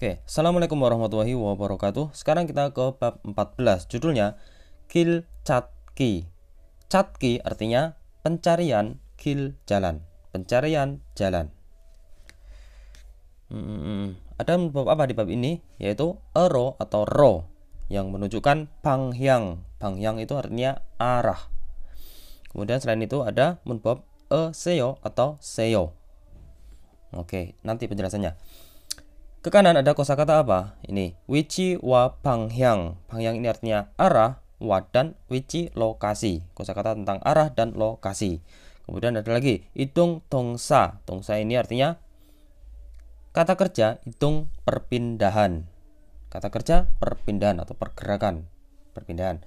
Oke, Assalamualaikum warahmatullahi wabarakatuh. Sekarang kita ke bab 14. Judulnya Kil Chatki. Chatki artinya pencarian, kil jalan. Pencarian jalan. Ada bab apa di bab ini? Yaitu ero atau ro yang menunjukkan panghyang. Panghyang itu artinya arah. Kemudian selain itu ada munbab seo atau seo. Oke, nanti penjelasannya. Ke kanan ada kosakata apa? Ini wichi wa panghyang. Panghyang ini artinya arah, wa dan wichi lokasi. Kosakata tentang arah dan lokasi. Kemudian ada lagi hitung tongsa. Tongsa ini artinya kata kerja hitung perpindahan. Kata kerja perpindahan atau pergerakan, perpindahan.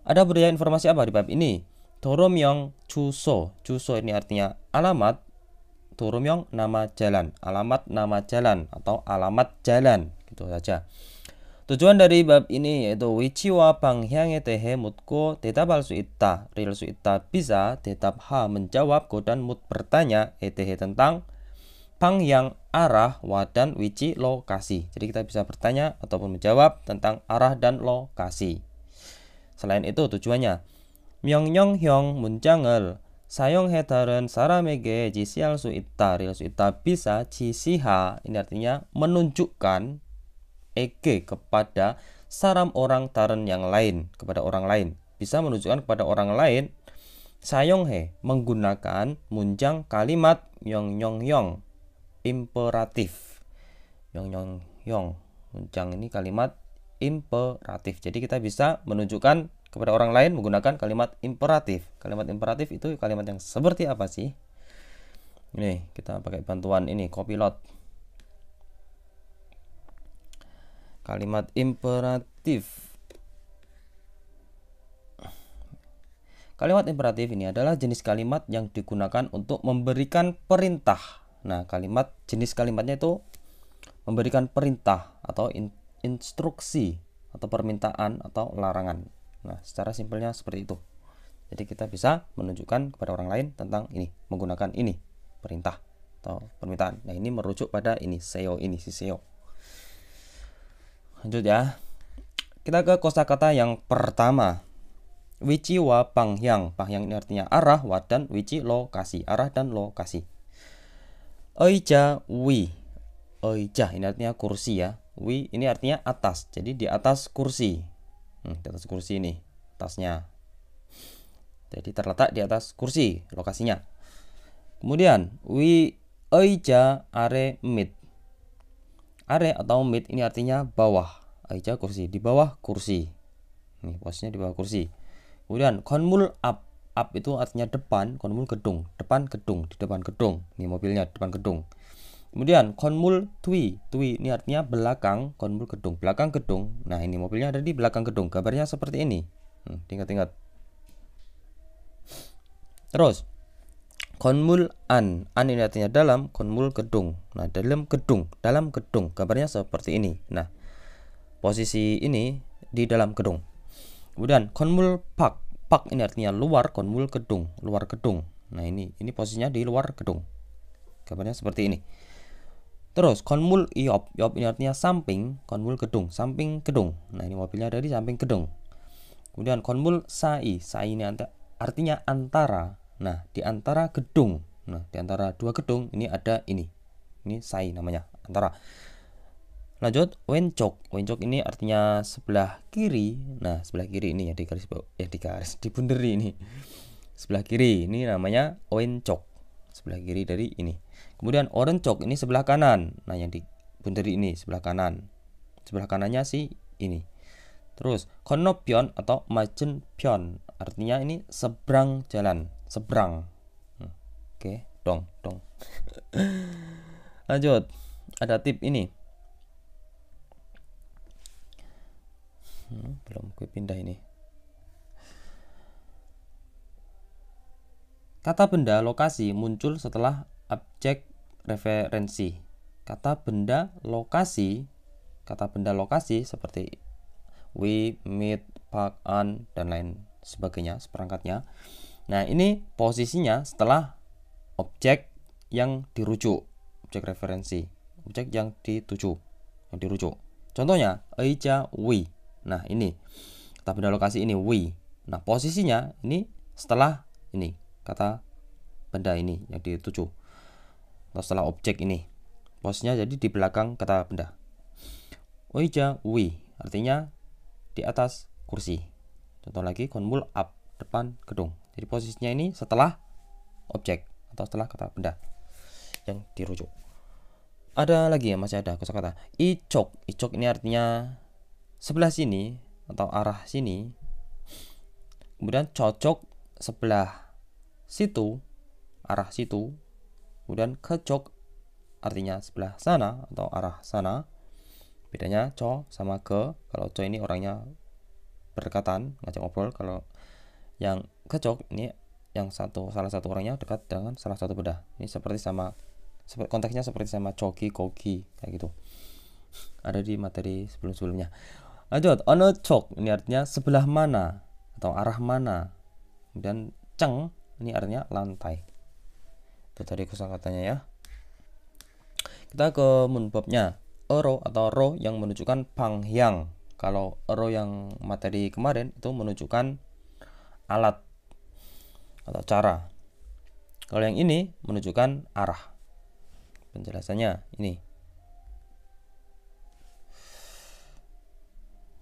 Ada budaya informasi apa di bab ini? Doromyong juso. Juso ini artinya alamat. Doromyong nama jalan, alamat nama jalan atau alamat jalan, gitu saja. Tujuan dari bab ini yaitu wichiwa 방향에 대해 묻고 대답할 수 있다. 릴 수 있다 bisa, 대답 ha menjawab, go dan mut bertanya, 대해 tentang 방향 arah, wa dan wichi lokasi. Jadi kita bisa bertanya ataupun menjawab tentang arah dan lokasi. Selain itu tujuannya 명령형 문장을 사용해 다른 사람에게 지시할 수 있다. 릴 수 있다 bisa, 지시하 ini artinya menunjukkan, ege kepada saram orang 다른 yang lain, kepada orang lain. Bisa menunjukkan kepada orang lain. 사용해 menggunakan 문장 kalimat 명령형 imperatif. 명령형 문장 ini kalimat imperatif. Jadi kita bisa menunjukkan kepada orang lain menggunakan kalimat imperatif. Kalimat imperatif itu kalimat yang seperti apa sih? Ini kita pakai bantuan ini Copilot. Kalimat imperatif. Kalimat imperatif ini adalah jenis kalimat yang digunakan untuk memberikan perintah. Nah, jenis kalimatnya itu memberikan perintah atau instruksi atau permintaan atau larangan. Nah, secara simpelnya seperti itu. Jadi kita bisa menunjukkan kepada orang lain tentang ini, menggunakan ini, perintah atau permintaan. Nah, ini merujuk pada ini, seo ini, si seo. Lanjut ya. Kita ke kosakata yang pertama. Wichi wa panghyang. Panghyang ini artinya arah, wa dan wichi lokasi, arah dan lokasi. Oija wi. Oija ini artinya kursi ya. Wi ini artinya atas. Jadi di atas kursi. Di atas kursi ini, atasnya. Jadi terletak di atas kursi lokasinya. Kemudian wi eija are mit. Are atau mit ini artinya bawah. Eija kursi, di bawah kursi. Nih posisinya di bawah kursi. Kemudian konmul up. Up itu artinya depan, konmul gedung, depan gedung, di depan gedung. Ini mobilnya depan gedung. Kemudian konmul tui. Tui ini artinya belakang, konmul gedung, belakang gedung. Nah, ini mobilnya ada di belakang gedung. Gambarnya seperti ini. Ingat-ingat. Terus konmul an. An ini artinya dalam, konmul gedung. Nah, dalam gedung. Gambarnya seperti ini. Nah, posisi ini di dalam gedung. Kemudian konmul pak. Pak ini artinya luar, konmul gedung, luar gedung. Nah, ini posisinya di luar gedung. Gambarnya seperti ini. Terus konmul iop. Iop ini artinya samping, konmul gedung, samping gedung. Nah, ini mobilnya ada di samping gedung. Kemudian konmul sai. Sai ini artinya antara. Nah, di antara gedung. Nah, di antara dua gedung ini ada ini. Ini sai namanya, antara. Lanjut, wencok. Wencok ini artinya sebelah kiri. Nah, sebelah kiri ini ya dibunderi ini. Sebelah kiri ini namanya wencok. Sebelah kiri dari ini. Kemudian orencok ini sebelah kanan. Nah, yang dibunderi ini sebelah kanan. Sebelah kanannya sih ini. Terus konopyon atau majenpyon artinya ini seberang jalan, seberang. Oke, dong. Lanjut, ada tip ini. Belum gue pindah ini. Kata benda lokasi muncul setelah objek referensi. Kata benda lokasi seperti we, meet, park, an, dan lain sebagainya, seperangkatnya. Nah, ini posisinya setelah objek yang dirujuk, objek referensi, objek yang dituju, yang dirujuk. Contohnya eija wi. Nah, ini kata benda lokasi ini wi. Nah, posisinya ini setelah ini kata benda ini yang dituju atau setelah objek ini. Posisinya jadi di belakang kata benda. Eija wi artinya di atas kursi. Contoh lagi konmul up, depan gedung. Jadi posisinya ini setelah objek atau setelah kata benda yang dirujuk. Ada lagi ya, masih ada kosakata icok. Icok ini artinya sebelah sini atau arah sini. Kemudian cocok sebelah situ, arah situ. Kemudian kecok artinya sebelah sana atau arah sana. Bedanya co sama ke. Kalau co ini orangnya berdekatan, ngajak ngobrol. Kalau yang kecok ini yang salah satu orangnya dekat dengan salah satu benda. Ini konteksnya seperti sama coki, koki kayak gitu. Ada di materi sebelumnya. Lanjut, ono cok ini artinya sebelah mana atau arah mana. Dan ceng ini artinya lantai. Itu tadi kosakatanya ya. Kita ke munbabnya. Ero atau ro yang menunjukkan panghyang. Kalau ero yang materi kemarin itu menunjukkan alat atau cara. Kalau yang ini menunjukkan arah. Penjelasannya ini.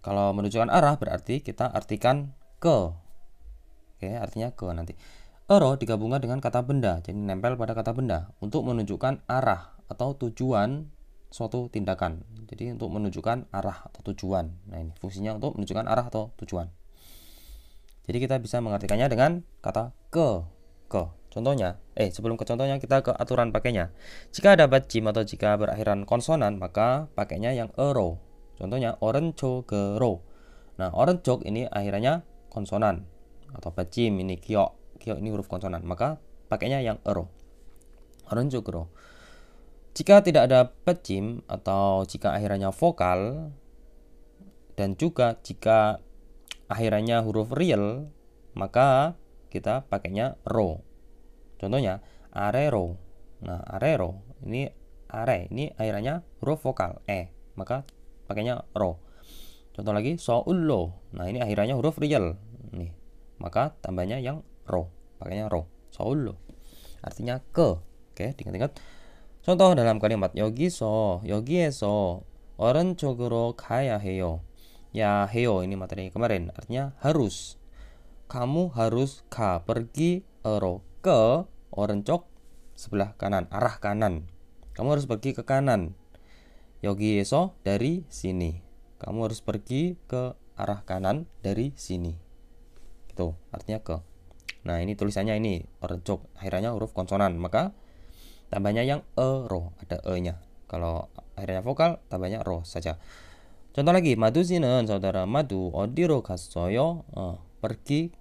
Kalau menunjukkan arah berarti kita artikan ke. Oke, artinya ke nanti. Ero digabungkan dengan kata benda, jadi nempel pada kata benda untuk menunjukkan arah atau tujuan suatu tindakan. Jadi untuk menunjukkan arah atau tujuan. Nah, ini fungsinya untuk menunjukkan arah atau tujuan. Jadi kita bisa mengartikannya dengan kata ke. Contohnya, sebelum ke contohnya kita ke aturan pakainya. Jika ada bajim atau jika berakhiran konsonan, maka pakainya yang ero. Contohnya orenchogero. Nah, orenchog ini akhirannya konsonan atau bajim ini kiok. Kiok ini huruf konsonan, maka pakainya yang ero. Orenchogero. Jika tidak ada bajim atau jika akhirannya vokal dan juga jika akhirannya huruf real, maka kita pakainya ro. Contohnya arero. Nah, arero ini are ini akhirannya huruf vokal maka pakainya ro. Contoh lagi soullo. Nah, ini akhirannya huruf real nih, maka tambahnya yang ro, pakainya ro. soullo artinya ke. Oke, diingat-ingat. Contoh dalam kalimat 여기에서 오른쪽으로 가야 해요. Ya heyo ini materi kemarin artinya harus. Kamu harus pergi ke orencok sebelah kanan, arah kanan. Kamu harus pergi ke kanan. 여기에서 dari sini. Kamu harus pergi ke arah kanan dari sini. Itu artinya ke. Nah, ini tulisannya ini orencok, akhirnya huruf konsonan, maka tambahnya yang ro, ada e-nya. Kalau akhirnya vokal, tambahnya ro saja. Contoh lagi, 마두씨는 saudara Madu 어디로 갔어요? Pergi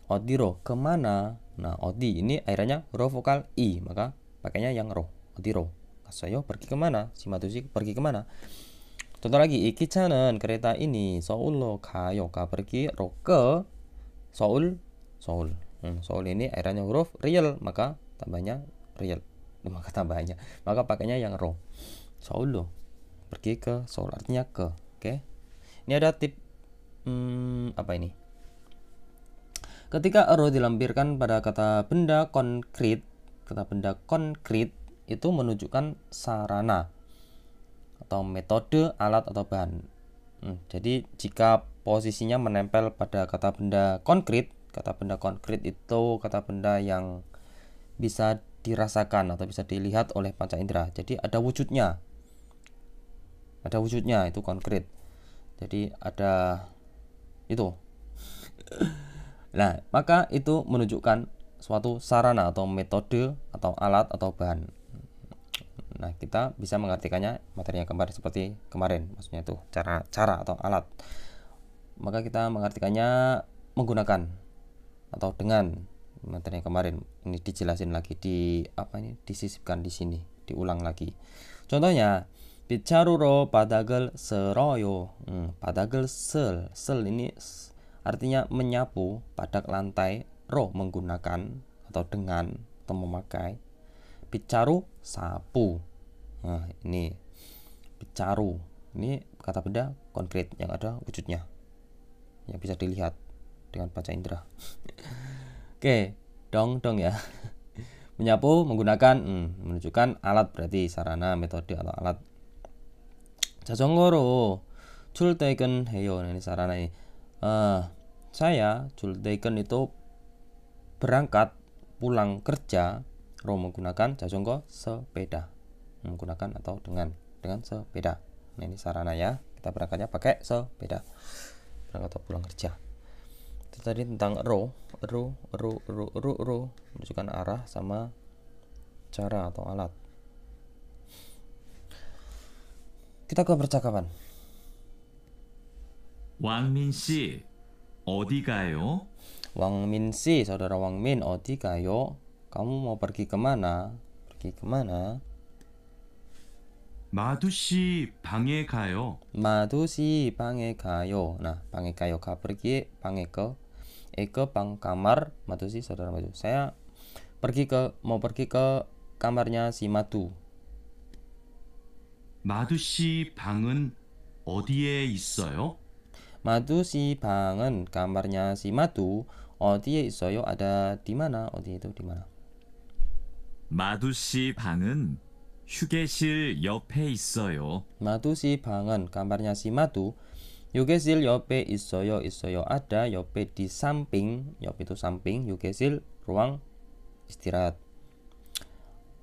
어디로, kemana? Nah, 어디 ini akhirnya huruf vokal i, maka pakainya yang ro. 어디로 갔어요? Pergi kemana? Si 마두씨 pergi kemana? Contoh lagi, 이 기차는 kereta ini 서울로 가요. Pergi ro ke Seoul. Seoul ini akhirnya huruf real, maka tambahnya real. Maka pakainya yang ro. Seoul pergi ke Seoul artinya ke. Oke. Ini ada tip apa ini? Ketika ro dilampirkan pada kata benda konkret, itu menunjukkan sarana atau metode, alat atau bahan. Jadi jika posisinya menempel pada kata benda konkret itu kata benda yang bisa dirasakan atau bisa dilihat oleh panca indera. Jadi ada wujudnya itu konkret. Jadi ada itu. Nah, maka itu menunjukkan suatu sarana atau metode atau alat atau bahan. Nah, kita bisa mengartikannya materinya kemarin seperti kemarin, maksudnya itu cara atau alat. Maka kita mengartikannya menggunakan atau dengan materinya kemarin. Ini dijelasin lagi disisipkan di sini, diulang lagi. Contohnya 빗자루로 바닥을 쓸어요. 바닥을 쓸 ini artinya menyapu badak lantai, ro menggunakan atau dengan atau memakai. 빗자루 sapu. Nah, ini 빗자루 Ini kata benda konkret yang ada wujudnya, yang bisa dilihat dengan panca indera. Oke, dong ya. Menyapu menggunakan menunjukkan alat, berarti sarana, metode atau alat. 자전거로 출퇴근해요. Ini sarana ini. Saya 출퇴근 itu berangkat pulang kerja 로 menggunakan 자전거 sepeda, menggunakan atau dengan sepeda. Nah ini sarana ya, kita berangkatnya pakai sepeda, berangkat atau pulang kerja. Itu tadi tentang ro menunjukkan arah sama cara atau alat. Kita ke percakapan. 왕민 씨, 어디 가요? Wangmin si, saudara Wangmin, 어디 가요? Kamu mau pergi kemana? Pergi kemana? 마두 씨 방에 가요. 마두 씨 방에 가요. Nah, 방에 가요. Ka pergi, 방에 ke bang kamar Madu si, saudara Madu. Saya mau pergi ke kamarnya si Madu. 마두 씨 방은 어디에 있어요? Madu si 방은, kamarnya si Madu, 어디에 있어요? Ada di mana? 어디 itu di mana? 마두 씨 방은 휴게실 옆에 있어요. Madu si 방은, kamarnya si Madu, 휴게실 옆에 있어요. Ada, 옆에 di samping, 옆 itu samping, 휴게실 ruang istirahat.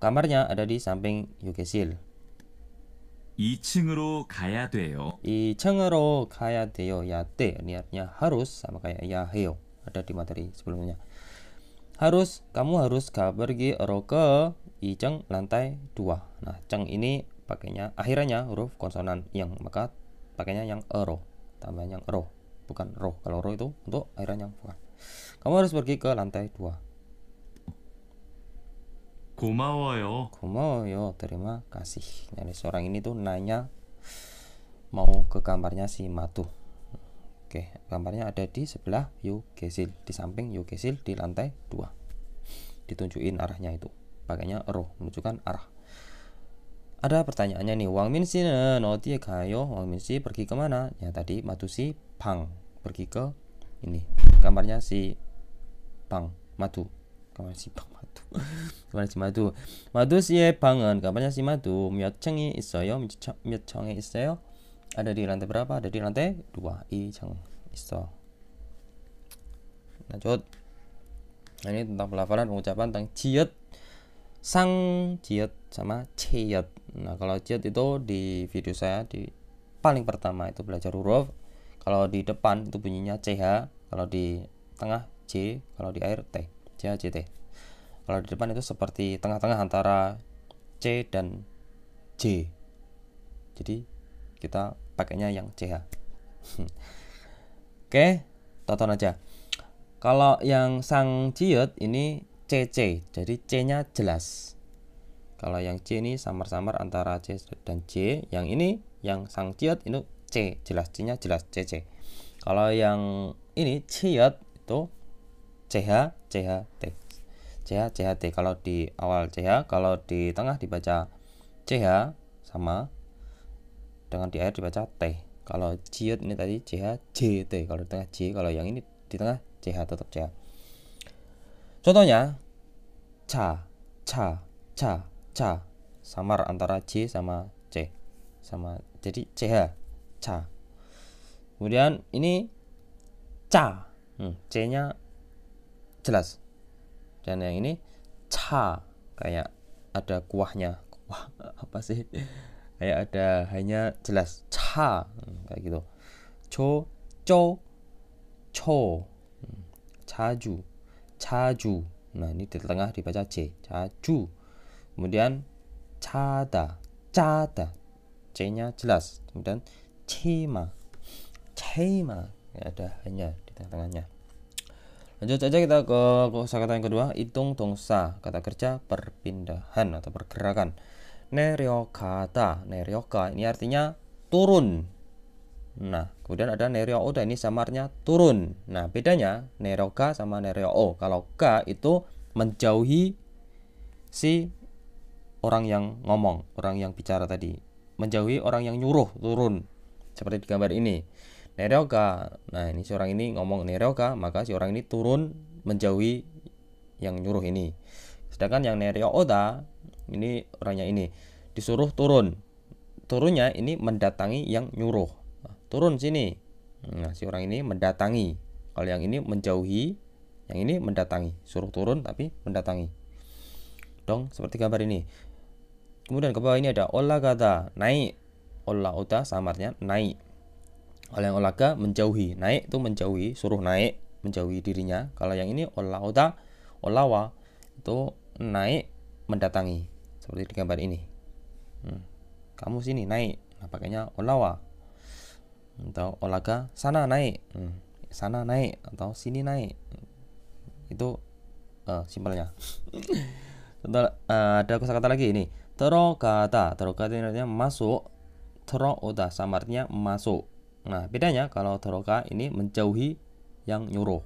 Kamarnya ada di samping 휴게실. 2층으로 가야 돼요. 2층으로 가야 돼요. Ya te, ini artinya harus, sama kayak ya heyo, ada di materi sebelumnya. Kamu harus pergi ke 2층 lantai 2. Nah, ceng ini pakainya akhirannya huruf konsonan yang, maka pakainya yang ero, tambahnya yang ro, bukan ro. Kalau ro itu untuk akhiran yang bukan. Kamu harus pergi ke lantai 2. 고마워요. 고마워요, terima kasih. Jadi seorang ini tuh nanya mau ke kamarnya si Matu. Oke, kamarnya ada di sebelah Yugesil, di samping Yugesil di lantai 2. Ditunjukin arahnya itu, pakainya ero, menunjukkan arah. Ada pertanyaannya nih, Wangmin 씨는 어디에 가요? Wangmin 씨 pergi kemana? Ya tadi Matu si Pang pergi ke ini, kamarnya si Pang Matu, kamar si Pang Matu. kamar si Matu. Matu 씨의 방은, kamarnya si Matu, 몇 층이 있어요? 몇 층에 있어요? Ada di lantai berapa? Ada di lantai 2. 2층 있어. Lanjut. Nah, ini tentang pelafalan pengucapan tentang jiet, sang jiet sama ceyet. Nah, kalau jiet itu di video saya di paling pertama itu belajar huruf. Kalau di depan itu bunyinya ch, kalau di tengah j, kalau di akhir t, j j t. Kalau di depan itu seperti tengah-tengah antara c dan j. Jadi kita pakainya yang ch. Oke, tonton aja. Kalau yang sang jiet ini cc, jadi c-nya jelas. Kalau yang c ini samar-samar antara c dan j. Yang ini yang sang jiet itu c, jelas, c-nya jelas, cc. Kalau yang ini ciet itu ch, ch, t. ch, ch, t. Kalau di awal ch, kalau di tengah dibaca ch sama, dengan di akhir dibaca t. Kalau jiet ini tadi ch, j, t. Kalau di tengah j, kalau yang ini di tengah ch, tetap ch. Contohnya ca, samar antara j sama c, sama, jadi ch, ca. Kemudian ini ca, c-nya jelas. Dan yang ini ca, kayak ada kuahnya. Kuah apa sih? Kayak ada hanya jelas ca, kayak gitu. Co, cho, 자주. Nah, ini di tengah dibaca j, 자주. Kemudian cada, c-nya jelas. Kemudian cema, ada hanya di tengah-tengahnya. Lanjut saja kita ke kosakata yang kedua, hitung dongsa, kata kerja perpindahan atau pergerakan. Neryokata, neryoka ini artinya turun. Nah, kemudian ada neryooda, ini samarnya turun. Nah, bedanya neryoka sama neryoo. Kalau ka itu menjauhi si orang yang ngomong, orang yang bicara tadi, menjauhi orang yang nyuruh turun. Seperti di gambar ini. Neryoka. Nah, ini si orang ini ngomong neryoka, maka si orang ini turun menjauhi yang nyuruh ini. Sedangkan yang neryoda, ini orangnya ini disuruh turun. Turunnya ini mendatangi yang nyuruh. Nah, turun sini. Nah, si orang ini mendatangi. Kalau yang ini menjauhi, yang ini mendatangi. Suruh turun tapi mendatangi. Dong, seperti gambar ini. Kemudian ke bawah ini ada olagada, naik. Olaoda samarnya naik. Kalau yang olaga menjauhi, naik itu menjauhi, suruh naik, menjauhi dirinya. Kalau yang ini olaoda, olawa itu naik mendatangi. Seperti di gambar ini. Kamu sini naik, nah pakainya olawa. Atau olaga sana naik, sana naik atau sini naik. Itu simpelnya. Ada kosakata lagi ini. Terokada, terokada ini artinya masuk. Terooda sama artinya masuk. Nah, bedanya kalau teroka ini menjauhi yang nyuruh.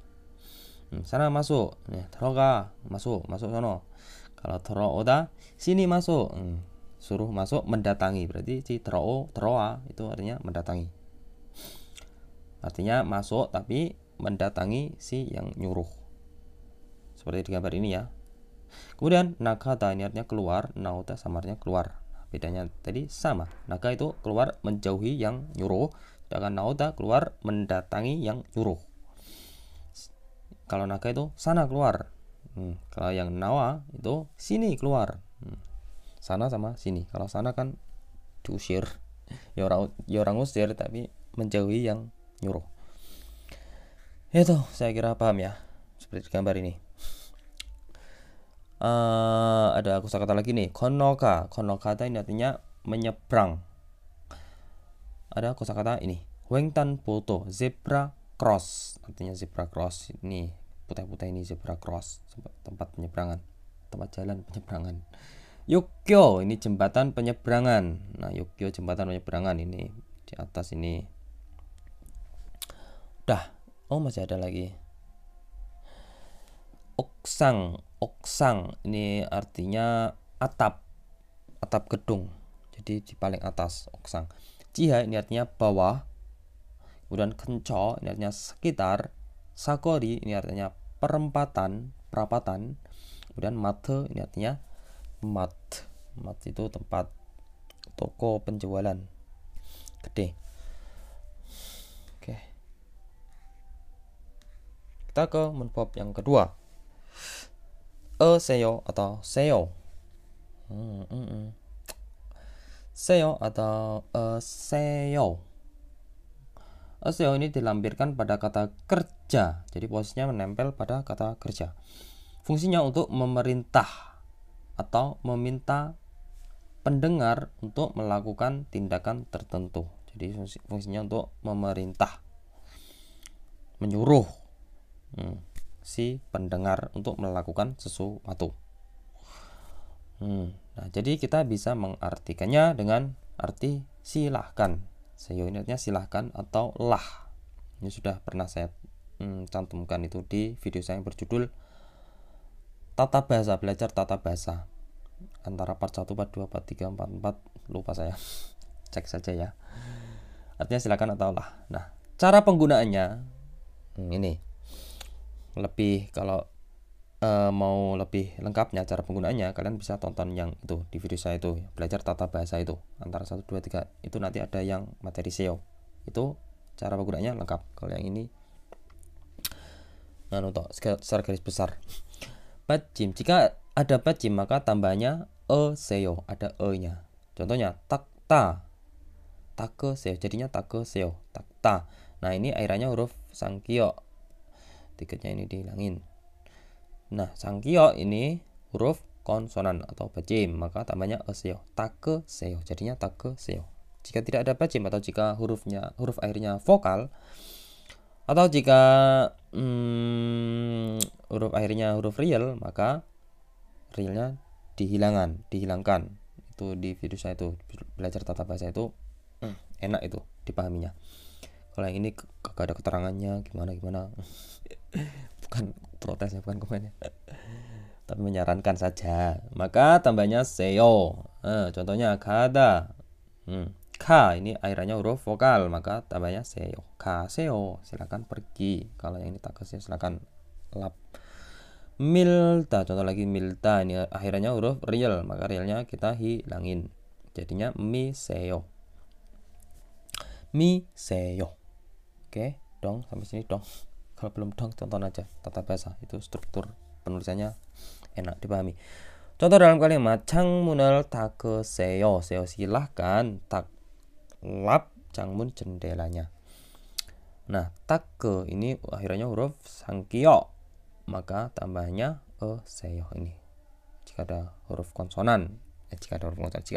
Sana masuk. Teroka masuk, masuk sono. Kalau terooda sini masuk. Suruh masuk mendatangi. Berarti si teroa itu artinya mendatangi. Artinya masuk tapi mendatangi si yang nyuruh. Seperti di gambar ini ya. Kemudian nakata ini artinya keluar, naota sama artinya keluar. Bedanya tadi sama. Naka itu keluar menjauhi yang nyuruh, sedangkan naota keluar mendatangi yang nyuruh. Kalau naka itu sana keluar. Kalau yang nawa itu sini keluar. Sana sama sini. Kalau sana kan diusir. Ya orang usir tapi menjauhi yang nyuruh. Itu saya kira paham ya. Seperti gambar ini. Ada kosakata lagi nih. Konoka. Konokata ini artinya menyeberang. Ada kosakata ini. Wengtan poto. Zebra cross. Artinya zebra cross. Ini putih-putih ini zebra cross. Tempat penyeberangan. Tempat jalan penyeberangan. Yokyo ini jembatan penyeberangan. Nah, Yokyo jembatan penyeberangan ini di atas ini. Dah. Oh, masih ada lagi. Oksang, oksang ini artinya atap gedung. Jadi di paling atas oksang. Jiha ini artinya bawah. Kemudian kenco ini artinya sekitar. Sakori ini artinya perapatan. Kemudian mate ini artinya mat itu tempat toko penjualan gede. Oke. Kita ke menbab yang kedua. Seyo atau seyo. Seyo atau seyo. Seyo ini dilampirkan pada kata kerja. Jadi posisinya menempel pada kata kerja. Fungsinya untuk memerintah atau meminta pendengar untuk melakukan tindakan tertentu. Jadi fungsinya untuk memerintah, menyuruh si pendengar untuk melakukan sesuatu. Nah, jadi kita bisa mengartikannya dengan arti silahkan. Seyo ini artinya silahkan atau lah. Ini sudah pernah saya cantumkan itu di video saya yang berjudul Tata bahasa, belajar tata bahasa. Antara part 1, part 2, part 3, part 4, lupa saya. Cek saja ya. Artinya silakan atau lah. Nah, cara penggunaannya ini. Lebih kalau mau lebih lengkapnya cara penggunaannya, kalian bisa tonton yang itu di video saya itu, belajar tata bahasa itu. Antara 1, 2, 3 itu nanti ada yang materi SEO. Itu cara penggunaannya lengkap. Kalau yang ini secara garis besar. Bajim, jika ada bajim maka tambahnya seyo, ada nya. Contohnya takta, take seyo, jadinya take seyo, takta. Nah, ini airannya huruf sangkyo, tiketnya ini dihilangin. Nah, sangkyo ini huruf konsonan atau bajim, maka tambahnya seyo, take seyo, jadinya take seyo. Jika tidak ada bajim atau jika huruf akhirnya vokal, atau jika huruf akhirnya huruf real, maka realnya dihilangkan. Itu di video saya itu, belajar tata bahasa itu enak itu dipahaminya. Kalau yang ini kagak ada keterangannya gimana bukan protes ya, bukan komen ya, tapi menyarankan saja. Maka tambahnya seyo. Contohnya kada. Ka ini akhirannya huruf vokal, maka tambahnya seyo. Kaseo, silakan pergi. Kalau yang ini takesnya silakan lap. Milta, contoh lagi milta, ini akhirannya huruf real, maka realnya kita hilangin. Jadinya miseyo. Miseyo. Oke, dong sampai sini dong. Kalau belum dong tonton aja tata bahasa, itu struktur penulisannya enak dipahami. Contoh dalam kalimat 창문을 닫으세요. 세요 silahkan tak lap 창문 jendelanya. Nah, 닫그 ini akhirnya huruf 상기요. Maka tambahnya seyo ini. Jika ada huruf konsonan, jika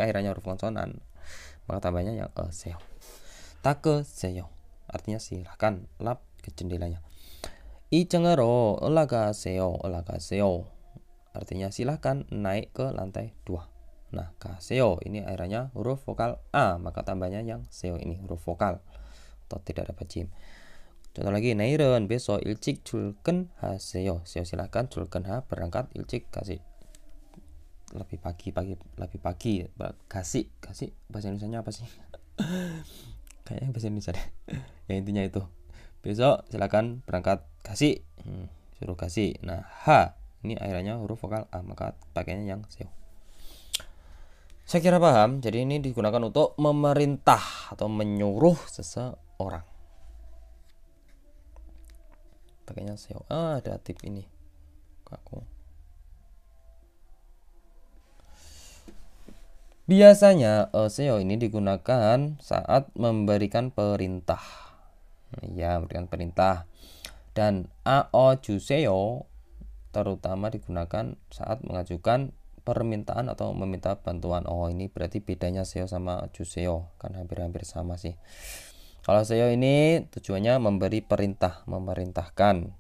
akhirnya huruf konsonan, maka tambahnya yang seyo. 닫으세요. Artinya silahkan lap ke jendelanya. 2층으로 올라가세요. 올라가세요. Artinya silahkan naik ke lantai 2. Nah, 가세요 ini akhirnya huruf vokal A, maka tambahnya yang seo ini huruf vokal atau tidak ada bajim. Contoh lagi, 내일은 besok 일찍 출근하세요. seo silahkan 출근하 berangkat, 일찍 kasih lebih pagi kasih bahasa Indonesianya apa sih? Kayaknya bahasa Indonesia deh. Ya intinya itu. Besok silakan berangkat kasih. Suruh kasih. Nah, ha ini akhirnya huruf vokal A, maka pakainya yang seo. Saya kira paham. Jadi ini digunakan untuk memerintah atau menyuruh seseorang. Pakainya seo. Ada tip ini. Aku. Biasanya seo ini digunakan saat memberikan perintah. Ya, memberikan perintah. Dan ao juseyo terutama digunakan saat mengajukan permintaan atau meminta bantuan. Oh, ini berarti bedanya seo sama juseyo, kan hampir-hampir sama sih. Kalau seo ini tujuannya memberi perintah, memerintahkan.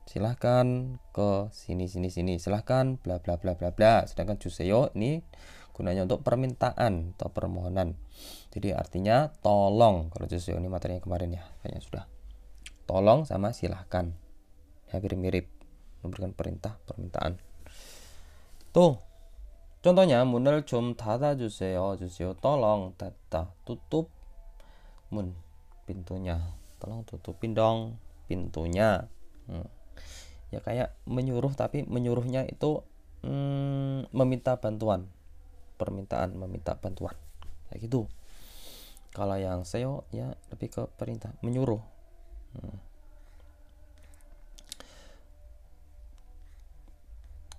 Silahkan ke sini, silahkan bla bla bla bla bla. Sedangkan juseyo ini gunanya untuk permintaan atau permohonan. Jadi artinya tolong. Kalau juseyo ini materinya kemarin ya, kayaknya sudah. Tolong sama silahkan, hampir mirip, memberikan perintah, permintaan. Tuh, contohnya 문을 좀 닫아주세요. 주세요. tolong 닫다, tutup 문, pintunya. Tolong tutupin dong pintunya. Ya kayak menyuruh, tapi menyuruhnya itu meminta bantuan, permintaan, meminta bantuan, kayak gitu. Kalau yang seo ya lebih ke perintah, menyuruh.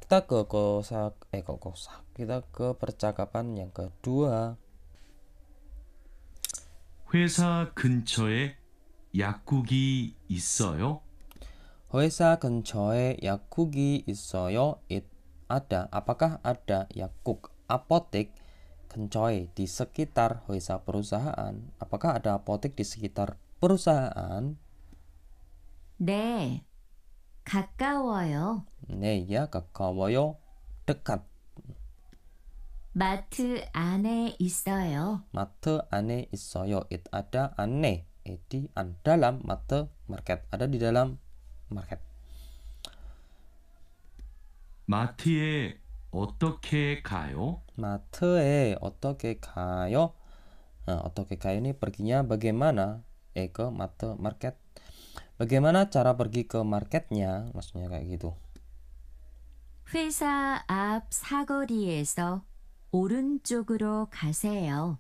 Kita ke kita ke percakapan yang kedua. 회사 근처에 약국이 있어요? 회사 근처에 약국이 있어요. ada. Apakah ada 약국, apotek 근처에 di sekitar 회사 perusahaan? Apakah ada apotek di sekitar perusahaan? 네, 가까워요. 네, ya 가까워요. dekat. 마트 안에 있어요. 마트 안에 있어요. It ada aneh di dalam 마트 market, ada di dalam market. 마트에 어떻게 가요? 마트에 어떻게 가요? 어떻게 가요 ini perginya bagaimana? Ke 마트 market. Bagaimana cara pergi ke marketnya? Maksudnya kayak gitu. 회사 앞 사거리에서 오른쪽으로 가세요.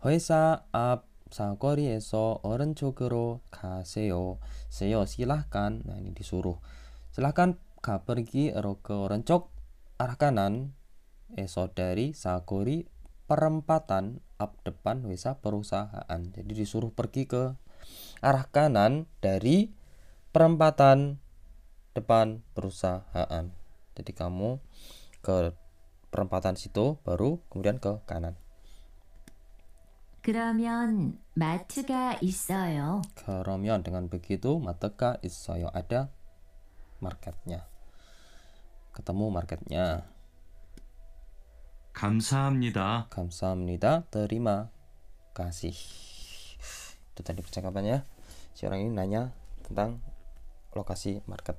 회사 앞 사거리에서 오른쪽으로 가세요. seyo silahkan. Nah, ini disuruh. Silahkan pergi ke orenchok, arah kanan. Eso dari sagori, perempatan, up depan 회사 perusahaan. Jadi disuruh pergi ke arah kanan dari perempatan depan perusahaan. Jadi kamu ke perempatan situ baru kemudian ke kanan. 그러면 마트가 있어요. 그러면 dengan begitu 마트가 있어요. ada marketnya. ketemu marketnya. 감사합니다. 감사합니다. terima kasih. Itu tadi percakapannya. Si orang ini nanya tentang lokasi market.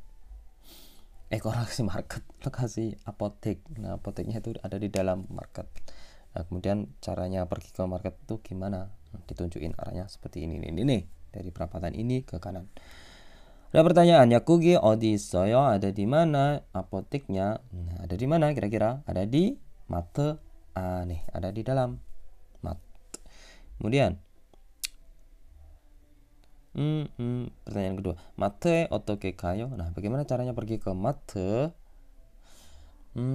Lokasi market, lokasi apotek. Nah, apoteknya itu ada di dalam market. Nah, kemudian caranya pergi ke market itu gimana? Ditunjukin arahnya seperti ini nih. Dari perapatan ini ke kanan. Ada pertanyaan, 약국이 어디 있어요? Ada di mana apoteknya? Nah, ada di mana kira-kira? Ada di 마트 안에. Ada di dalam mat. Kemudian pertanyaan kedua, 마트에 어떻게 가요? Nah, bagaimana caranya pergi ke 마트?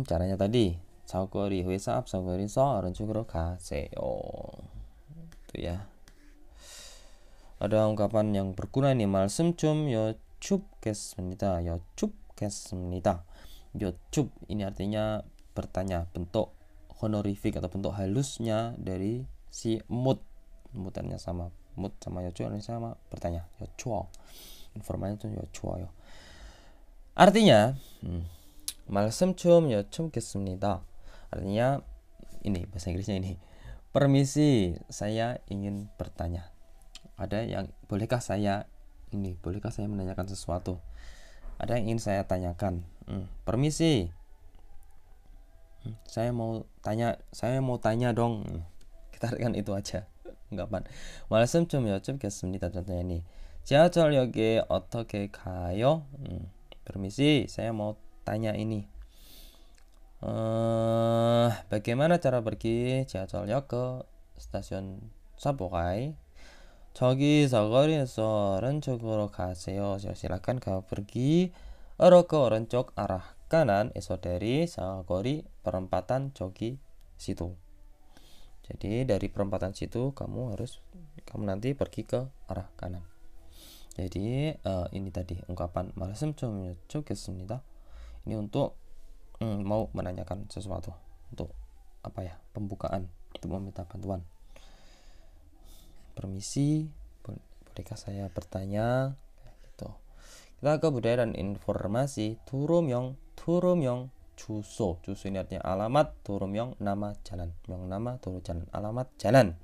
caranya tadi 사거리 회사 앞 사거리에서 오른쪽으로 가세요. Itu ya. Ada ungkapan yang berguna ini, 말씀 좀 여쭙겠습니다. 여쭙겠습니다. 여쭙 ini artinya bertanya, bentuk honorific atau bentuk halusnya dari si mut. Mutannya sama, mut sama 여쭈 sama bertanya. 여쭈어. informalnya itu 여쭈어요. Artinya 말씀 좀 여쭙겠습니다. Artinya ini bahasa Inggrisnya ini. Permisi, saya ingin bertanya. Ada yang bolehkah saya menanyakan sesuatu? Ada yang ingin saya tanyakan. Permisi. Saya mau tanya dong. Kita artikan itu aja. ungkapan. 말씀 좀 여쭙겠습니다. contohnya ini. 지하철역에 어떻게 가요? Permisi, saya mau tanya ini. Bagaimana cara pergi 지하철역 ke stasiun Sabukai? 저기 사거리에서 오른쪽으로 가세요. silakan kau pergi ke oranjok arah kanan, dari Sagori perempatan Jogi situ. Jadi dari perempatan situ kamu nanti pergi ke arah kanan. Jadi ini tadi ungkapan 말씀 좀 여쭙겠습니다. Ini untuk mau menanyakan sesuatu, untuk pembukaan, untuk meminta bantuan. Permisi, bolehkah saya bertanya? Gitu. Kita ke budaya dan informasi. 도로명, 주소 ini artinya alamat. 도로명, nama jalan. 명, nama, 도로, jalan. alamat jalan.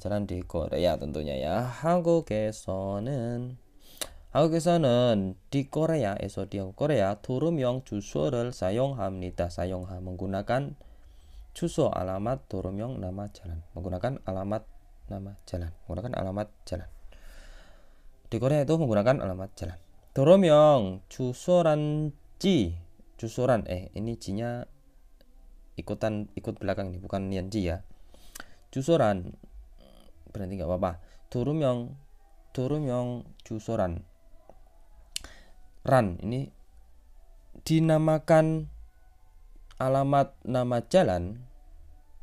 jalan di Korea tentunya ya. 한국에서는 di Korea에서 Korea 도로명 주소를 사용합니다. menggunakan 주소 alamat, 도로명 nama jalan. Menggunakan alamat nama jalan. Di Korea itu menggunakan alamat jalan. 도로명 주소란 ini jinya ikut belakang ini, bukan nianji ya. 주소란 berarti nggak apa-apa. 도로명 주소란. ran ini dinamakan alamat nama jalan,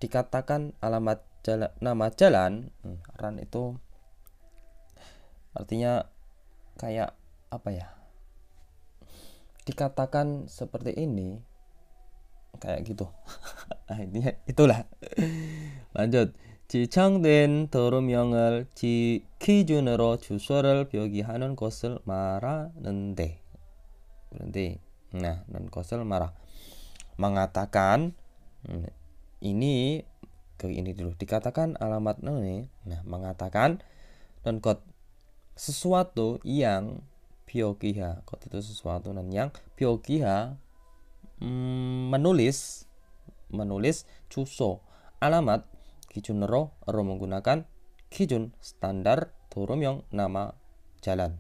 dikatakan alamat jalan, nama jalan. ran itu artinya kayak dikatakan seperti ini, kayak gitu. Intinya itulah. lanjut. 지정된 도로명을 기준으로 주소를 표기하는 곳을 말하는데. berarti dan 것을 말하. mengatakan ini dulu, dikatakan alamat ini. mengatakan dan kot sesuatu yang 표기하. kot itu sesuatu dan yang 표기하 menulis 주소 alamat 기준으로 menggunakan 기준 standar 도로명 nama jalan.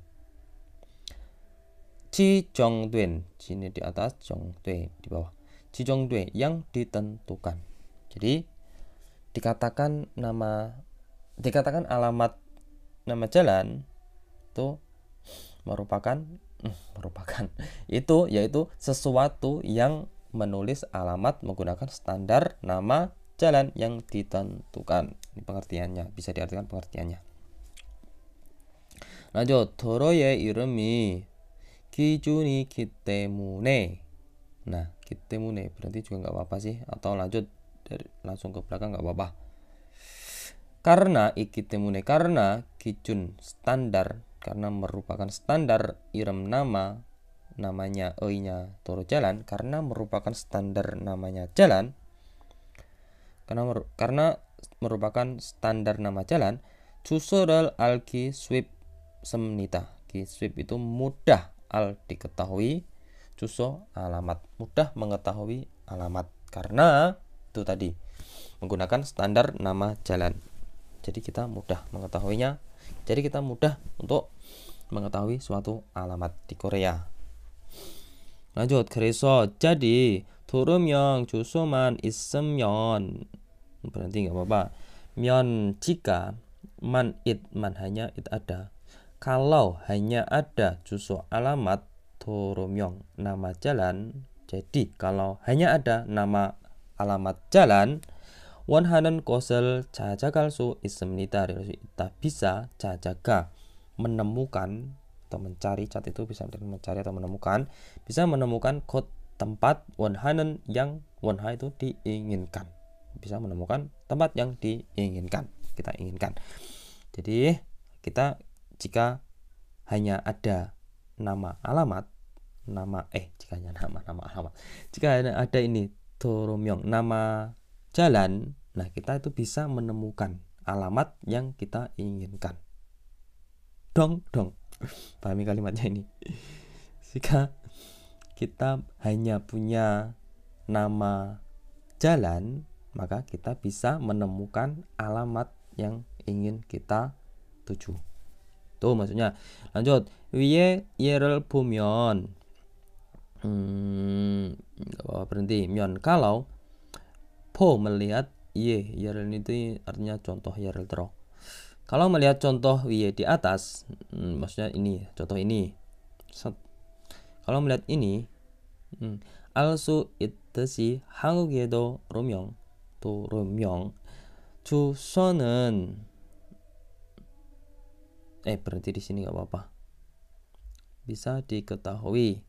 지정된 sini di atas, 정돼 di bawah. 지정돼 yang ditentukan. Jadi dikatakan alamat nama jalan itu merupakan itu yaitu sesuatu yang menulis alamat menggunakan standar nama jalan yang ditentukan. Ini pengertiannya, bisa diartikan pengertiannya. lanjut. 도로의 이름이 기준이기 때문에. 기 때문에 berarti juga nggak apa-apa sih, atau lanjut langsung ke belakang nggak apa-apa. karena iki temune, karena 기준 standar, karena merupakan standar. iram namanya nya toro jalan, karena merupakan standar namanya jalan. Karena merupakan standar nama jalan. 주소를 알기 쉽습니다. 쉽 itu mudah, al diketahui, 주소 alamat, mudah mengetahui alamat. Karena itu tadi menggunakan standar nama jalan. Jadi kita mudah mengetahuinya. Jadi kita mudah untuk mengetahui suatu alamat di Korea. lanjut. 그래서 jadi 도로명 주소만 있으면 berarti nggak apa-apa. 면 jika man hanya it ada. Kalau hanya ada 주소 alamat 도로명 nama jalan. Jadi kalau hanya ada nama alamat jalan 원하는 곳을 찾아갈 수 있습니다. bisa 찾아가 menemukan atau mencari. cat itu bisa mencari atau menemukan. Bisa menemukan 곳 tempat 원하는 yang 원하 itu diinginkan. Bisa menemukan tempat yang diinginkan. Kita inginkan. Jadi kita jika hanya ada nama alamat jika hanya nama alamat. Jika ada ini 도로명 nama jalan, nah kita itu bisa menemukan alamat yang kita inginkan. Dong. Pahami kalimatnya ini. Jika kita hanya punya nama jalan, maka kita bisa menemukan alamat yang ingin kita tuju. Tuh maksudnya. lanjut. 위에 예를 보면 berhenti. 면 kalau po melihat ye를 itu artinya contoh ye를 들어. Kalau melihat contoh 위에 di atas, maksudnya ini contoh ini. kalau melihat ini 알 수 있듯이 한국에도 도로명 주소는 berhenti di sini nggak apa-apa. Bisa diketahui.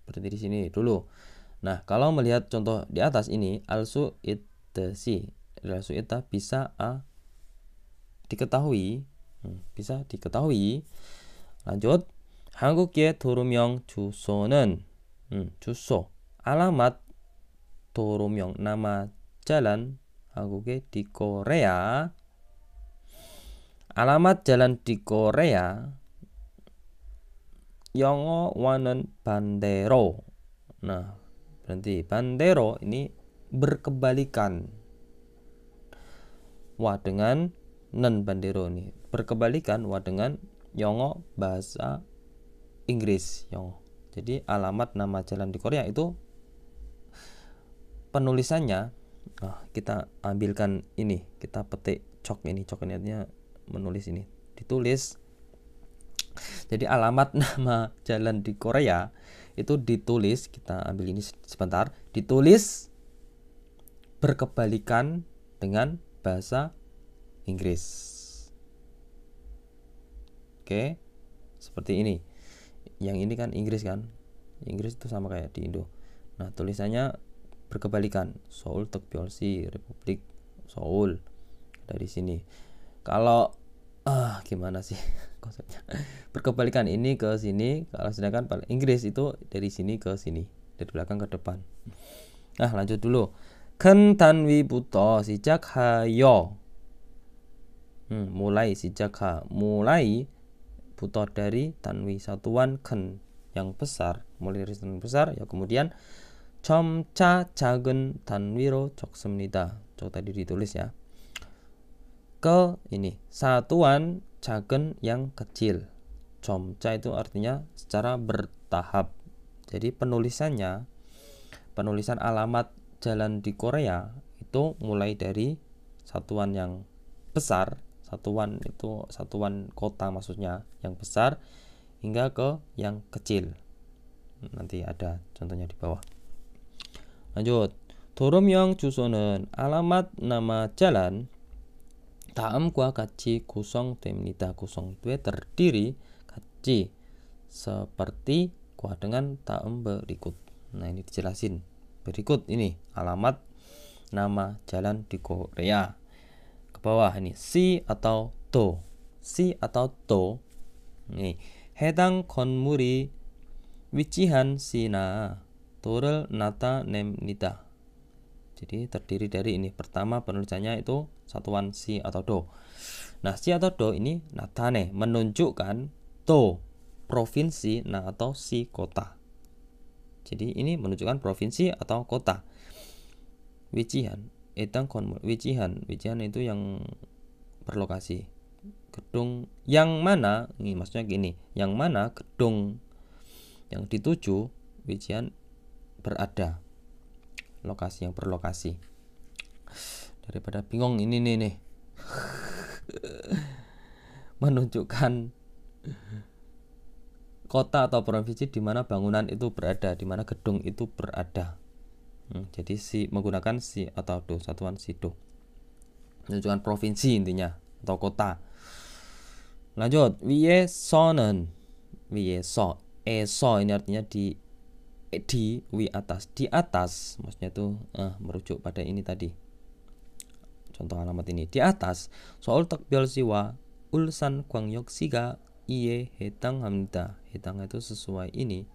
Berhenti di sini dulu. Nah, kalau melihat contoh di atas ini 알 수 있듯이 bisa diketahui. bisa diketahui. lanjut. 한국의 도로명 주소는 주소 alamat 도로명 nama jalan 한국의 di Korea. alamat jalan di Korea 영어와는 반대로. Nah, berarti 반대로 ini berkebalikan. Wa dengan nen bandero ini berkebalikan wa dengan 영어 bahasa Inggris 영어. Jadi alamat nama jalan di Korea itu penulisannya kita ambilkan ini, kita petik cok ini artinya menulis ini, ditulis. Jadi alamat nama jalan di Korea itu ditulis, kita ambil ini sebentar, ditulis berkebalikan dengan bahasa Inggris. Oke, seperti ini. Yang ini kan Inggris kan, Inggris itu sama kayak di Indo. Nah, tulisannya berkebalikan. Seoul Tekbyolsi Republik Seoul dari sini. Kalau gimana sih konsepnya? Berkebalikan ini ke sini. Kalau sedangkan Inggris itu dari sini ke sini, dari belakang ke depan. Nah, lanjut dulu. 큰 단위부터 시작하여. mulai 시작하. mulai buto dari tanwi satuan ken yang besar, mulai dari satuan besar ya, kemudian 점차 작은 단위로 적습니다. 저 tadi ditulis ya. Ke ini satuan 작은 yang kecil. 점차 itu artinya secara bertahap. Jadi penulisan alamat jalan di Korea itu mulai dari satuan yang besar. Satuan itu satuan kota maksudnya yang besar hingga ke yang kecil. Nanti ada contohnya di bawah. lanjut. 도로명 주소는 alamat nama jalan 다음과 같이 구성됩니다. 구성돼 terdiri 같이 seperti kuah dengan dalam berikut. Nah, ini dijelasin. Berikut ini alamat nama jalan di Korea. bawah ini si atau do. 네, 해당 건물이 위치한 시나 도를 나타냅니다. Jadi terdiri dari ini. Pertama penulisannya itu satuan si atau do. Nah, si atau do ini natane menunjukkan, do provinsi, nah atau si kota. Jadi ini menunjukkan provinsi atau kota. Wijihan, etang konmul. Wijihan itu yang berlokasi. Gedung yang mana, ini maksudnya gini, yang mana gedung yang dituju wijihan berada. Lokasi yang berlokasi. Daripada bingung ini nih. Menunjukkan kota atau provinsi di mana bangunan itu berada, di mana gedung itu berada. Jadi menggunakan si atau do, satuan si do. Menunjukkan provinsi intinya atau kota. Lanjut, 위에서는, 위에서, eso ini artinya di wi atas, di atas, maksudnya itu merujuk pada ini tadi. Contoh alamat ini, di atas 서울특별시와 울산광역시가 이에 해당합니다. 해당 itu sesuai ini,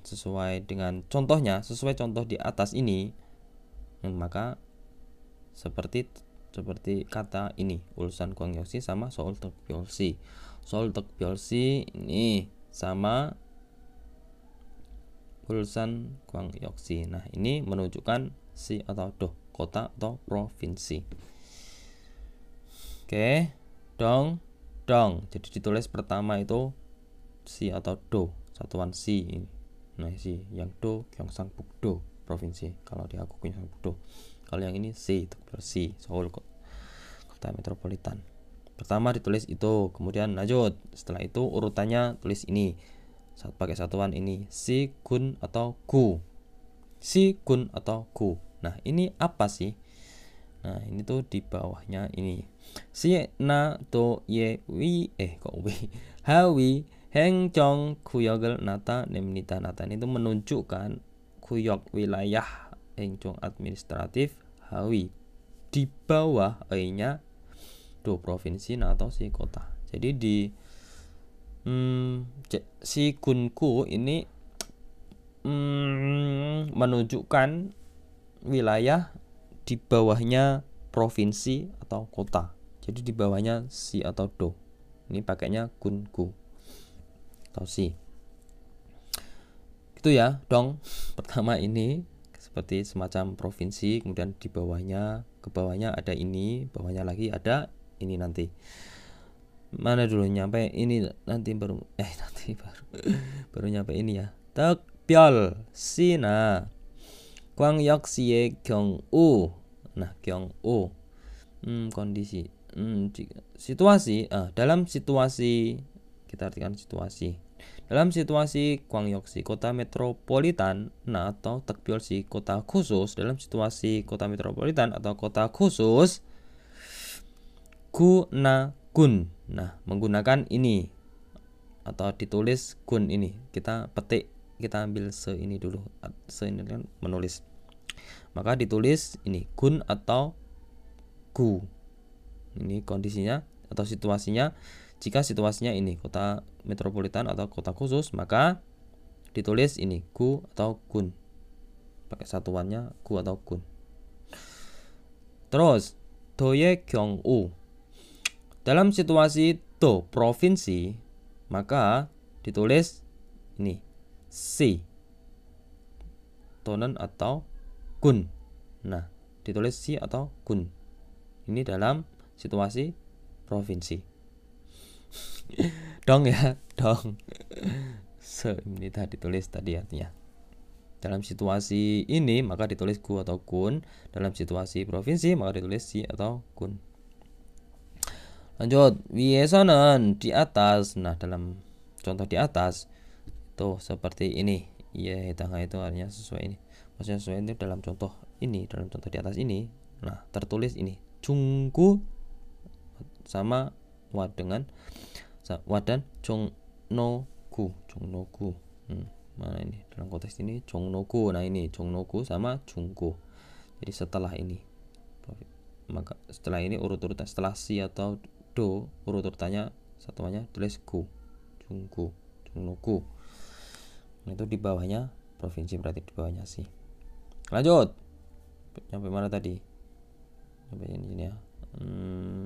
sesuai dengan contohnya, sesuai contoh di atas ini, maka seperti kata ini, 울산광역시 sama 서울특별시. 서울특별시 ini sama 울산광역시. Nah, ini menunjukkan si atau do, kota atau provinsi. Oke, dong. Jadi ditulis pertama itu si atau do, satuan si ini. Nah, si yang do Gyeongsangbuk-do, provinsi. Kalau di aku Gyeongsangbuk-do. Kalau yang ini si, si Seoul, kota metropolitan. Pertama ditulis itu, kemudian lanjut. Setelah itu urutannya tulis ini. Pakai satuan ini, si, gun atau gu. Si, gun atau gu. Nah, ini apa sih? Nah, ini tuh di bawahnya ini. Si na to ye wi hawi 행정 구역을 나타냅니다. 나타낸 itu menunjukkan 구역 wilayah 행정 administratif hawi. Di bawah nya do provinsi atau si kota. Jadi di si gunku ini menunjukkan wilayah di bawahnya provinsi atau kota. Jadi di bawahnya si atau do. Ini pakainya gunku atau si. Gitu ya, dong. Pertama ini seperti semacam provinsi, kemudian di bawahnya, ke bawahnya ada ini, bawahnya lagi ada ini nanti. Mana dulu nyampe ini nanti baru baru nyampe ini ya. 특별시나 광역시의 경우. Nah, 경우 kondisi, situasi, dalam situasi, kita artikan situasi. Dalam situasi 광역시 kota metropolitan, nah atau 특별시 kota khusus, dalam situasi kota metropolitan atau kota khusus, gun. Nah, menggunakan ini atau ditulis gun ini. Kita petik, kita ambil se ini dulu. Se ini kan menulis. Maka ditulis ini gun atau gu. Ini kondisinya atau situasinya. Jika situasinya ini kota metropolitan atau kota khusus, maka ditulis ini gu atau gun. Pakai satuannya gu atau gun. Terus do의 경우. Dalam situasi do provinsi, maka ditulis ini si tonen atau gun. Nah, ditulis si atau gun. Ini dalam situasi provinsi. Dong ya, dong. Ini tadi ditulis tadi artinya. Dalam situasi ini maka ditulis gu atau gun. Dalam situasi provinsi maka ditulis si atau gun. Lanjut, 위에서는 di atas. Nah, dalam contoh di atas itu seperti ini. Iya, tengah itu artinya sesuai ini. Maksudnya sesuai ini dalam contoh ini, dalam contoh di atas ini. Nah, tertulis ini 중구 sama wa dengan wa dan 종로구. Mana ini dalam konteks ini 종로구. Nah, ini 종로구 sama 중구. Jadi setelah ini, maka setelah ini urut-urutan, setelah si atau do urut-urutannya satuannya tulis gu, 중구, 종로구. Nah, itu di bawahnya provinsi, berarti di bawahnya si. Lanjut, sampai mana tadi? Sampai ini ya.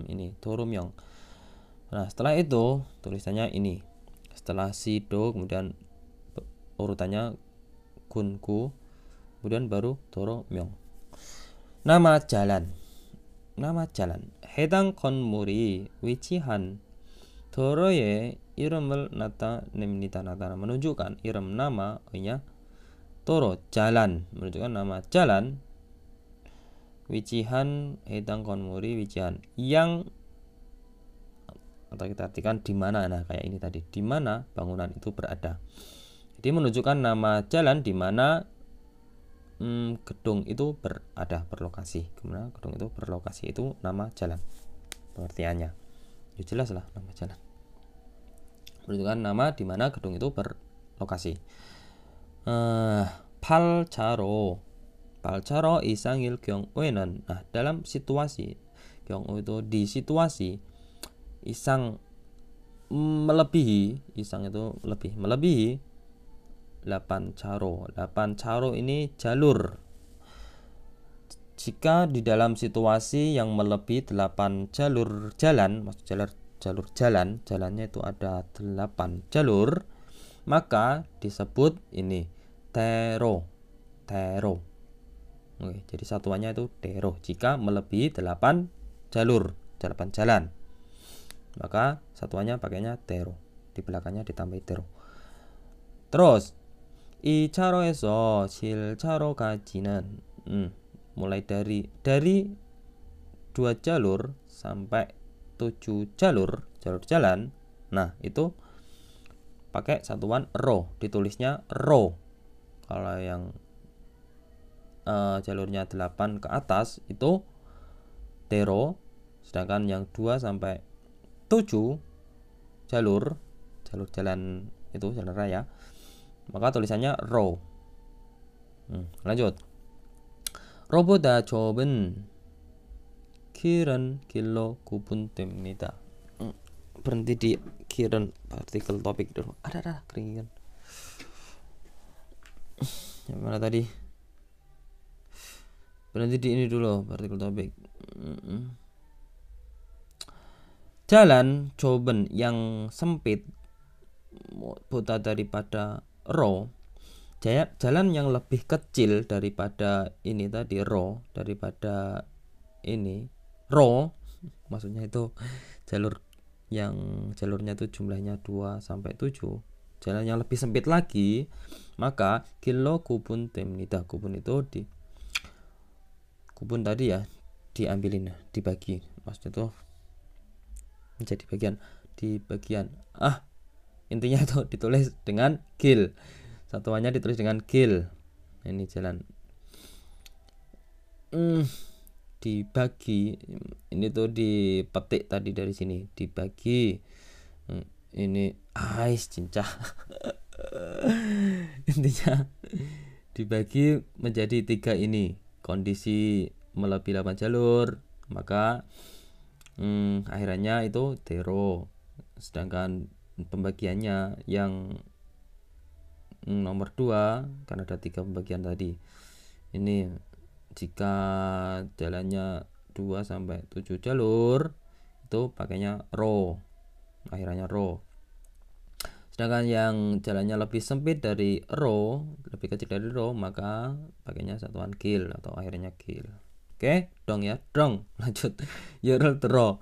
Ini 도로명. Nah, setelah itu tulisannya ini. Setelah si do kemudian urutannya gunku, kemudian baru 도로명. nama jalan. Nama jalan. 해당 건물이 위치한 도로의 이름을 나타냅니다. menunjukkan iram nama nya 도로 jalan menunjukkan nama jalan. 위치한 해당 건물이 위치한 yang atau kita artikan di mana. Nah, kayak ini tadi, di mana bangunan itu berada. Jadi menunjukkan nama jalan di mana gedung itu berada, berlokasi. Kemana gedung itu berlokasi, itu nama jalan pengertiannya. Ya jelas lah, nama jalan menunjukkan nama di mana gedung itu berlokasi. 팔자로 이상일 경우에는, nah dalam situasi 경우 itu di situasi isang melebihi, isang itu lebih, melebihi 8 caro ini jalur. Jika di dalam situasi yang melebihi 8 jalur jalan, maksud jalur jalan, jalannya itu ada 8 jalur, maka disebut ini tero. Oke, jadi satuannya itu tero. Jika melebihi 8 jalur, 8 jalan, maka satuannya pakainya tero. Di belakangnya ditambahi tero. Terus 이 차로에서 실차로까지는 mulai dari 2 jalur sampai 7 jalur jalan. Nah, itu pakai satuan ro, ditulisnya ro. Kalau yang jalurnya 8 ke atas itu tero, sedangkan yang 2 sampai 7 jalur jalan itu jalan raya, maka tulisannya ro. lanjut. 로보다 좁은 길은 길로 구분됩니다. berhenti di kirun partikel topik dulu. Ada keringan. Yang mana tadi? Berhenti di ini dulu, partikel topik. Jalan 좁은 yang sempit, buta daripada ro. Jalan yang lebih kecil daripada ini tadi ro, daripada ini ro, maksudnya itu jalur yang jalurnya itu jumlahnya 2 sampai 7, jalan yang lebih sempit lagi, maka 길로 구분됩니다. 구분 itu di kubun tadi ya, diambilin, dibagi, maksudnya itu menjadi bagian, di bagian. Intinya itu ditulis dengan gil, satuannya ditulis dengan gil. Ini jalan dibagi, ini tuh dipetik tadi dari sini, dibagi. Ini cincah. Intinya dibagi menjadi 3 ini. Kondisi melebihi 8 jalur, maka akhirannya itu tero. Sedangkan pembagiannya yang nomor 2, karena ada 3 pembagian tadi, ini jika jalannya 2 sampai 7 jalur itu pakainya ro, akhirannya ro. Sedangkan yang jalannya lebih sempit dari ro, lebih kecil dari ro, maka pakainya satuan gil atau akhirnya gil. Oke, dong ya, dong. Lanjut. Ye를 들어.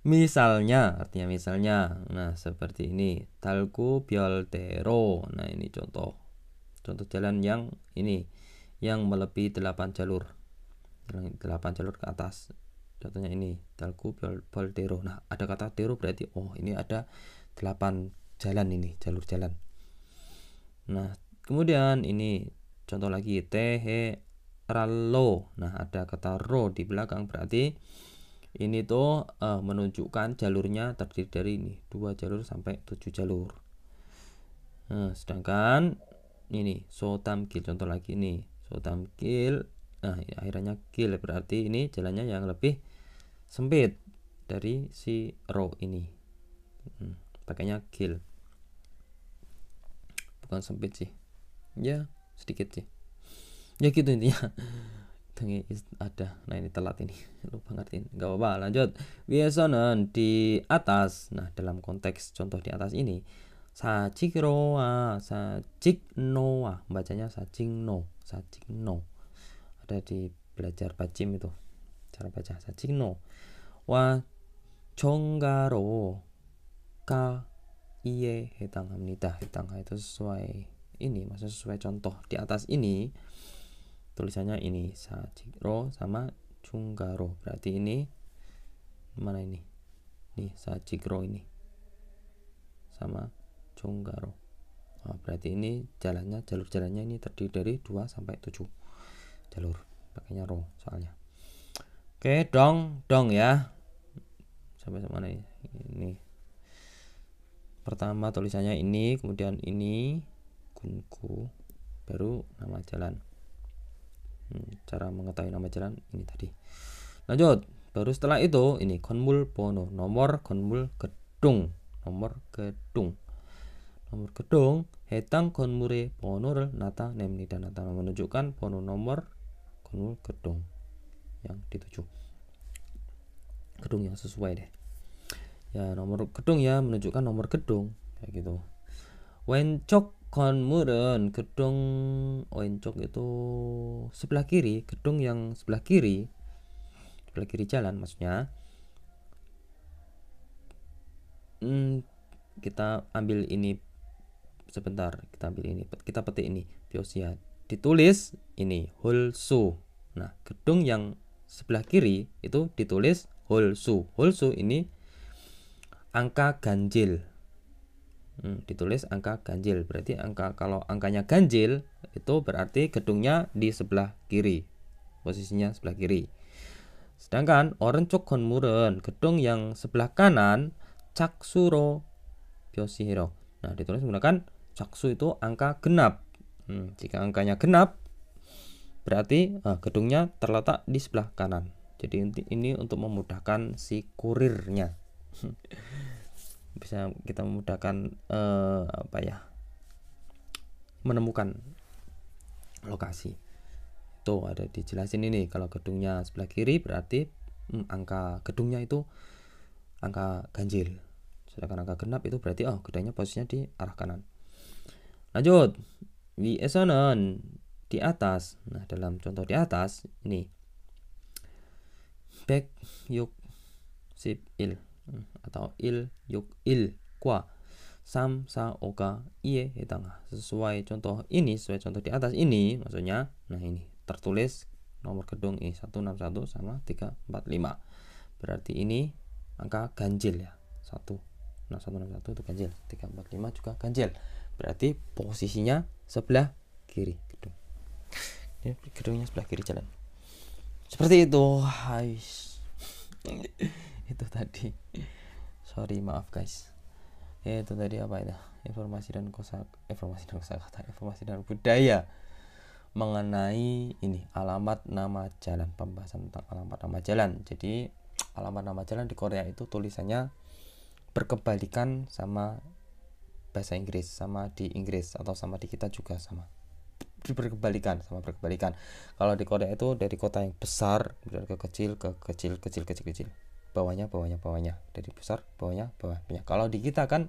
Misalnya, artinya misalnya. Nah, seperti ini. 달구 별대로. Nah, ini contoh jalan yang ini, yang melebihi 8 jalur. 8 jalur ke atas. Contohnya ini, 달구 별대로. Nah, ada kata 대로 berarti ini ada 8 jalan, ini jalur jalan. Nah, kemudian ini contoh lagi, teherallo. Nah, ada kata ro di belakang, berarti ini tuh menunjukkan jalurnya terdiri dari ini 2 jalur sampai 7 jalur. Nah, sedangkan ini sotamgil, contoh lagi ini sotamgil. Nah, akhirnya gil, berarti ini jalannya yang lebih sempit dari si ro ini. Pakainya gil, bukan sempit sih, ya sedikit sih, ya gitu intinya. Ada. Nah, ini telat ini, lupa ngertiin, nggak apa-apa. Lanjut. 위에서는 di atas. Nah, dalam konteks contoh di atas ini 사직로와 bacanya sajikno, ada di belajar bacim itu, cara baca sajikno wa 종가로 iye 해당합니다. itu sesuai ini, maksudnya sesuai contoh di atas ini tulisannya ini sajikro sama 중가로, berarti ini mana ini sajikro ini sama 중가로. Berarti ini jalur jalannya ini terdiri dari 2 sampai 7 jalur, pakainya ro soalnya. Oke, dong ya sampai mana ini. Pertama tulisannya ini, kemudian ini kunku, baru nama jalan. Cara mengetahui nama jalan ini tadi. Lanjut, baru setelah itu ini 건물 번호, nomor 건물 gedung, nomor gedung 해당 건물의 번호를 나타냅니다. menunjukkan 번호 nomor 건물 gedung yang dituju, gedung yang sesuai deh ya, nomor gedung ya, menunjukkan nomor gedung kayak gitu. 왼쪽 건물은 gedung, 왼쪽 itu sebelah kiri, gedung yang sebelah kiri jalan maksudnya. Kita ambil ini sebentar, kita petik ini Biosia, ditulis ini 홀수. Nah, gedung yang sebelah kiri itu ditulis 홀수 ini angka ganjil. Ditulis angka ganjil, berarti kalau angkanya ganjil itu berarti gedungnya di sebelah kiri, posisinya sebelah kiri. Sedangkan 오른쪽 건물은 gedung yang sebelah kanan 짝수로 표시해요. Nah, ditulis menggunakan 짝수 itu angka genap. Jika angkanya genap berarti gedungnya terletak di sebelah kanan. Jadi ini untuk memudahkan si kurirnya. Bisa kita memudahkan menemukan lokasi. Tuh ada dijelasin ini, kalau gedungnya sebelah kiri berarti angka gedungnya itu angka ganjil. Sedangkan angka genap itu berarti gedungnya posisinya di arah kanan. Lanjut, 위에서는 di atas. Nah, dalam contoh di atas ini 161 atau 161과 3, 4, 5가 2에 해당하. Sesuai contoh ini, sesuai contoh di atas ini maksudnya, nah ini tertulis nomor gedung ini 161 sama 345. Berarti ini angka ganjil ya. 161 itu ganjil, 345 juga ganjil. Berarti posisinya sebelah kiri gedung. Ini gedungnya sebelah kiri jalan. Seperti itu. Itu tadi. Sorry, maaf guys. Itu tadi apa itu? Informasi dan budaya mengenai ini alamat nama jalan, pembahasan tentang alamat nama jalan. Jadi alamat nama jalan di Korea itu tulisannya berkebalikan sama bahasa Inggris, sama di Inggris atau sama di kita juga sama. Berkebalikan. Kalau di Korea itu dari kota yang besar kemudian ke kecil, bawahnya, dari besar bawahnya. Kalau di kita kan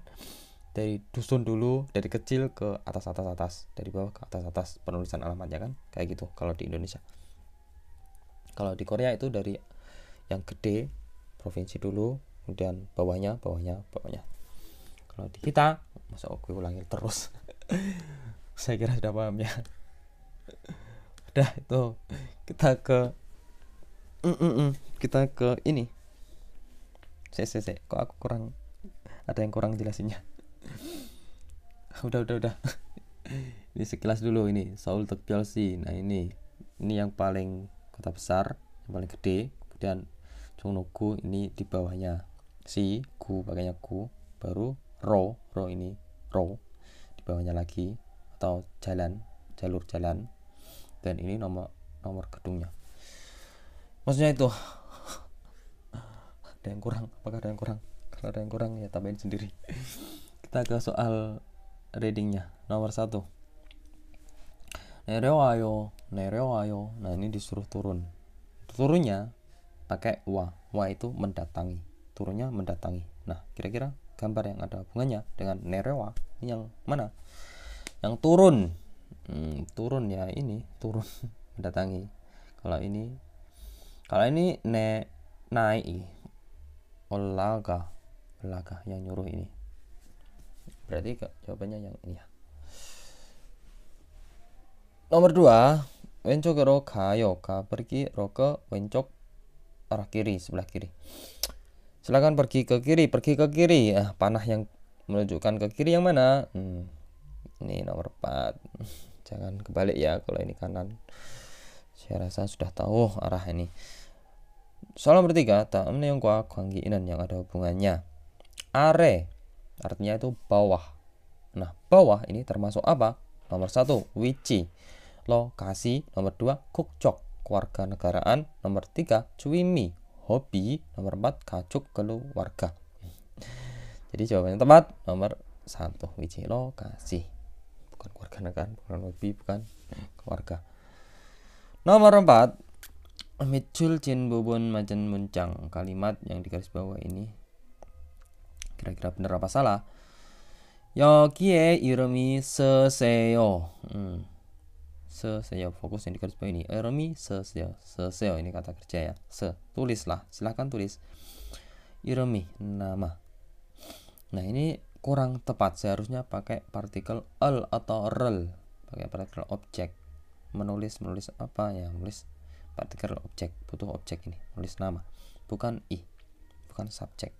dari dusun dulu, dari kecil ke atas, dari bawah ke atas penulisan alamatnya kan kayak gitu kalau di Indonesia. Kalau di Korea itu dari yang gede provinsi dulu, kemudian bawahnya. Kalau di kita, masa aku ulangi terus. Saya kira sudah paham ya. Udah itu kita ke ini. Saya kok aku kurang, ada yang kurang jelasinnya. Udah. Ini sekilas dulu ini 서울특별시. Nah ini yang paling kota besar, yang paling gede. Kemudian Jongno-gu ini di bawahnya, si gu pakainya gu, baru ro ini ro di bawahnya lagi, atau jalur jalan, dan ini nomor gedungnya. Maksudnya itu ada yang kurang, apakah ada yang kurang? Kalau ada yang kurang ya tambahin sendiri. Kita ke soal readingnya. Nomor 1, 내려와요. Nah ini disuruh turunnya pakai wa itu mendatangi, turunnya mendatangi. Nah kira-kira gambar yang ada hubungannya dengan nerewa ini yang mana? Yang turun ya, ini turun mendatangi. Kalau ini naik. Olaga yang nyuruh ini. Berarti jawabannya yang ini ya. Nomor 2, 왼쪽으로 가요. Ga pergi, ro ke 왼쪽 arah kiri, sebelah kiri. Silakan pergi ke kiri. Panah yang menunjukkan ke kiri yang mana? Ini nomor 4. Jangan kebalik ya, kalau ini kanan. Saya rasa sudah tahu arah ini. Soal nomor 3, dalam neong과 관계인은 yang ada hubungannya. Are artinya itu bawah. Nah, bawah ini termasuk apa? Nomor 1, wichi, lokasi. Nomor 2, 국적, kewarganegaraan. Nomor 3, 주의미, hobi. Nomor 4, 가족, keluarga. Jadi jawabannya tepat nomor 1, wichi, lokasi. Bukan kewarganegaraan, bukan hobi, bukan keluarga. Nomor 4, 밑줄진 부분 맞은 문장. Kalimat yang digaris bawah ini kira-kira benar apa salah? 여기에 이름이 쓰세요. 쓰세요. Fokus yang digaris bawah ini. 이름이 쓰세요. 쓰세요 ini kata kerja ya. Tulislah. Silahkan tulis. 이름이 nama. Nah, ini kurang tepat. Seharusnya pakai partikel el atau rel. Pakai partikel objek. Menulis apa ya? Menulis partikel objek, butuh objek ini, nulis nama, bukan bukan subjek.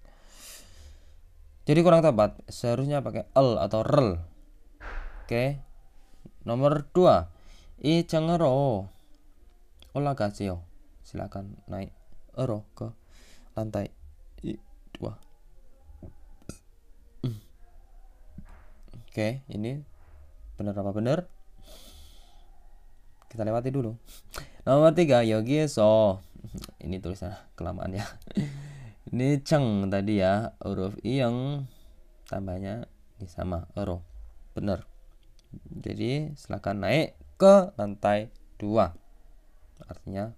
Jadi kurang tepat, seharusnya pakai el atau rel. Oke. Nomor 2, 이 층으로 올라가세요. Silakan naik ero ke lantai 2. Oke, ini benar apa benar? Kita lewati dulu. Nomor 3, 여기에서. Ini tulisan kelamaan ya. Ini ceng tadi ya, huruf i yang tambahnya ini sama ero. Benar. Jadi silakan naik ke lantai 2. Artinya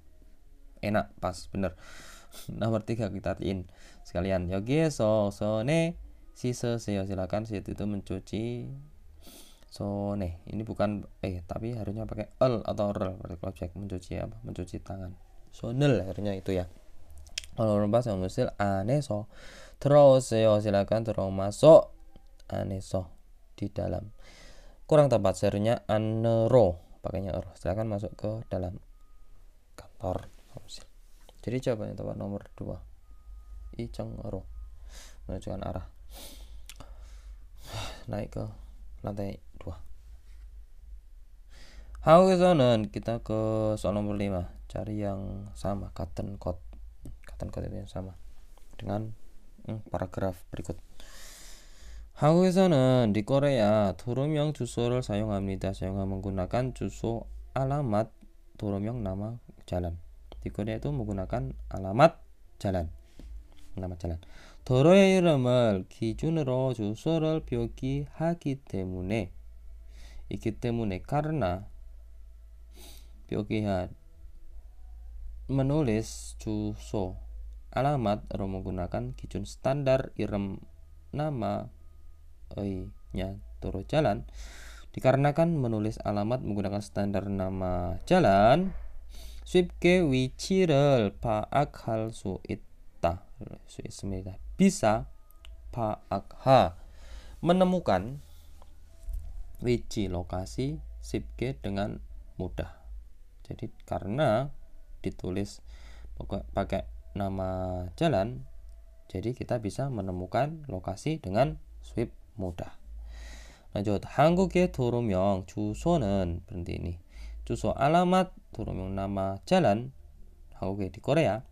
enak, pas, benar. Nomor 3 kita artiin sekalian. 여기에서 손에 씻으세요. Silakan situ itu mencuci. Sone, ini bukan tapi harusnya pakai el atau rel, partikel objek, mencuci apa? Mencuci tangan. Sonel harusnya itu ya. Kalau bahasa Indonesia 안에서 들어오세요. Silakan termasuk 안에서, di dalam. Kurang tepat, seharusnya 안으로, pakainya ero. Silakan masuk ke dalam kantor. Jadi jawabannya tepat nomor 2. 이층으로 menunjukkan arah. Naik ke lantai 2. 한국에서는 kita ke soal nomor 5. Cari yang sama, 같은 것. 같은 것 itu yang sama dengan paragraf berikut. 한국에서는 di Korea 도로명 주소를 사용합니다. menggunakan 주소 alamat 도로명 nama jalan. Di Korea itu menggunakan alamat jalan. nama jalan. 도로의 이름을 기준으로 주소를 표기하기 때문에 karena 표기한 menulis 주소 alamat로 menggunakan 기준 standar iram nama nya doro jalan. Dikarenakan menulis alamat menggunakan standar nama jalan, 쉽게 위치를 파악할 수 있습니다. Bisa 파악하, menemukan wici, lokasi, 쉽게 dengan mudah. Jadi karena ditulis pakai nama jalan, jadi kita bisa menemukan lokasi dengan swift, mudah. Lanjut, 한국의 도로명 주소는, berhenti ini. 주소 alamat, 도로명 nama jalan. 한국의 di Korea.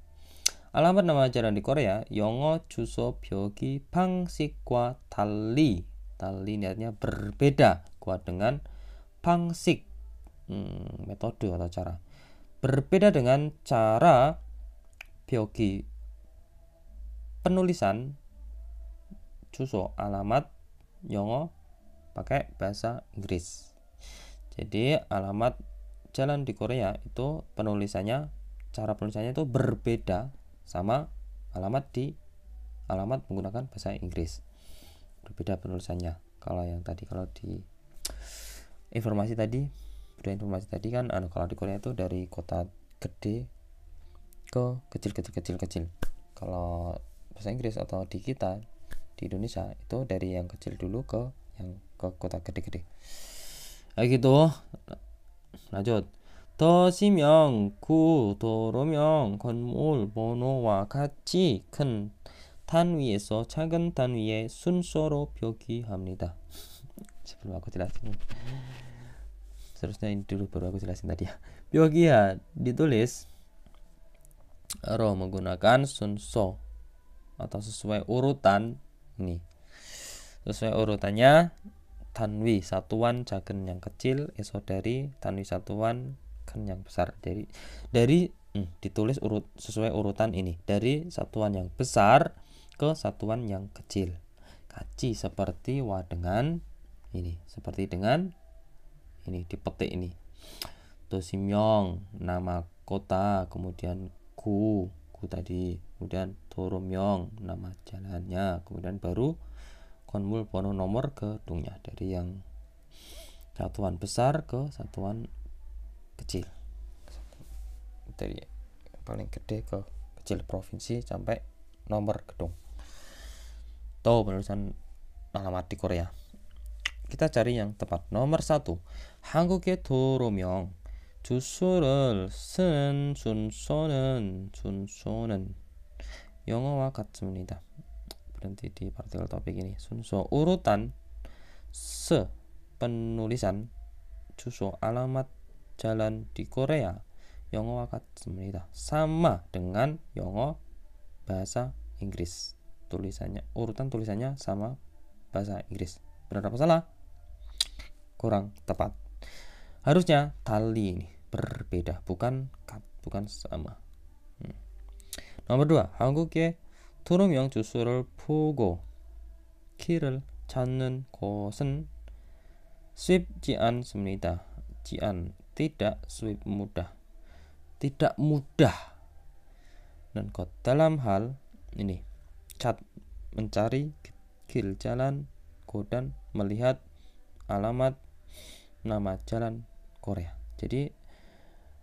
alamat nama jalan di Korea 영어 주소 표기 방식과 달리 ini artinya berbeda, kuat dengan 방식 metode atau cara, berbeda dengan cara 표기 penulisan 주소 alamat 영어 pakai bahasa Inggris. Jadi alamat jalan di Korea itu penulisannya, cara penulisannya itu berbeda sama alamat menggunakan bahasa Inggris. Berbeda penulisannya. Kalau yang tadi, kalau di informasi tadi kan kalau di Korea itu dari kota gede ke kecil. Kalau bahasa Inggris atau di kita di Indonesia itu dari yang kecil dulu ke yang ke kota gede-gede. gitu. lanjut. 도시명, 구, 도로명, 건물, 번호와 같이 큰 단위에서 작은 단위의 순서로 표기합니다. sebelum aku jelasin, seterusnya ini dulu baru aku jelasin tadi ya. 표기야 ditulis ro menggunakan sunso atau sesuai urutan ini. Sesuai urutannya tanwi satuan 작은 yang kecil, eso dari tanwi satuan kan yang besar. Dari ditulis sesuai urutan ini, dari satuan yang besar ke satuan yang kecil. Kaci seperti wa dengan ini, seperti dengan ini dipetik ini. 도시명 nama kota, kemudian 구 tadi, kemudian 도로명 nama jalannya, kemudian baru konmul 번호 nomor gedungnya, dari yang satuan besar ke satuan kecil, dari paling gede ke kecil provinsi sampai nomor gedung. Tahu penulisan alamat di Korea. Kita cari yang tepat. nomor 1. 한국의 도로명 주소를 쓰는 순서는 영어와 같습니다. berhenti di partikel topik ini. 순서 urutan, penulisan, 주소 alamat jalan di Korea 영어와 같습니다. sama dengan 영어 bahasa Inggris. Urutan tulisannya sama bahasa Inggris. Benar apa salah? Kurang tepat. Harusnya 달리 ini berbeda, bukan sama. nomor 2. 한국의 도로명 주소를 보고 길을 찾는 것은 쉽지 않습니다. tidak, sulit mudah, tidak mudah. Dan kot dalam hal ini mencari kil jalan, dan melihat alamat nama jalan Korea. Jadi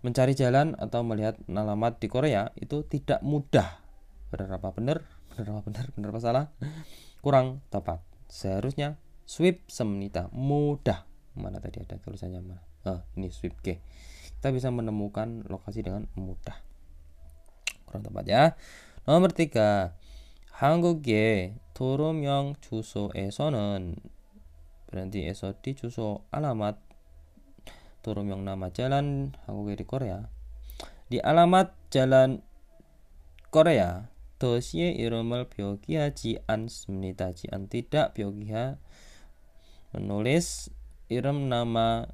mencari jalan atau melihat alamat di Korea itu tidak mudah. Benar apa benar apa salah? Kurang tepat. Seharusnya 쉽습니다, mudah. Mana tadi ada tulisannya mana? Ini 쉽게. Kita bisa menemukan lokasi dengan mudah. kurang tepat ya. nomor 3. 한국의 도로명 주소에서는 berarti eso di 주소 alamat 도로명 nama jalan 한국의 di Korea. Di alamat jalan Korea 도시의 이름을 표기하지 않습니다. tidak 표기하 menulis iram nama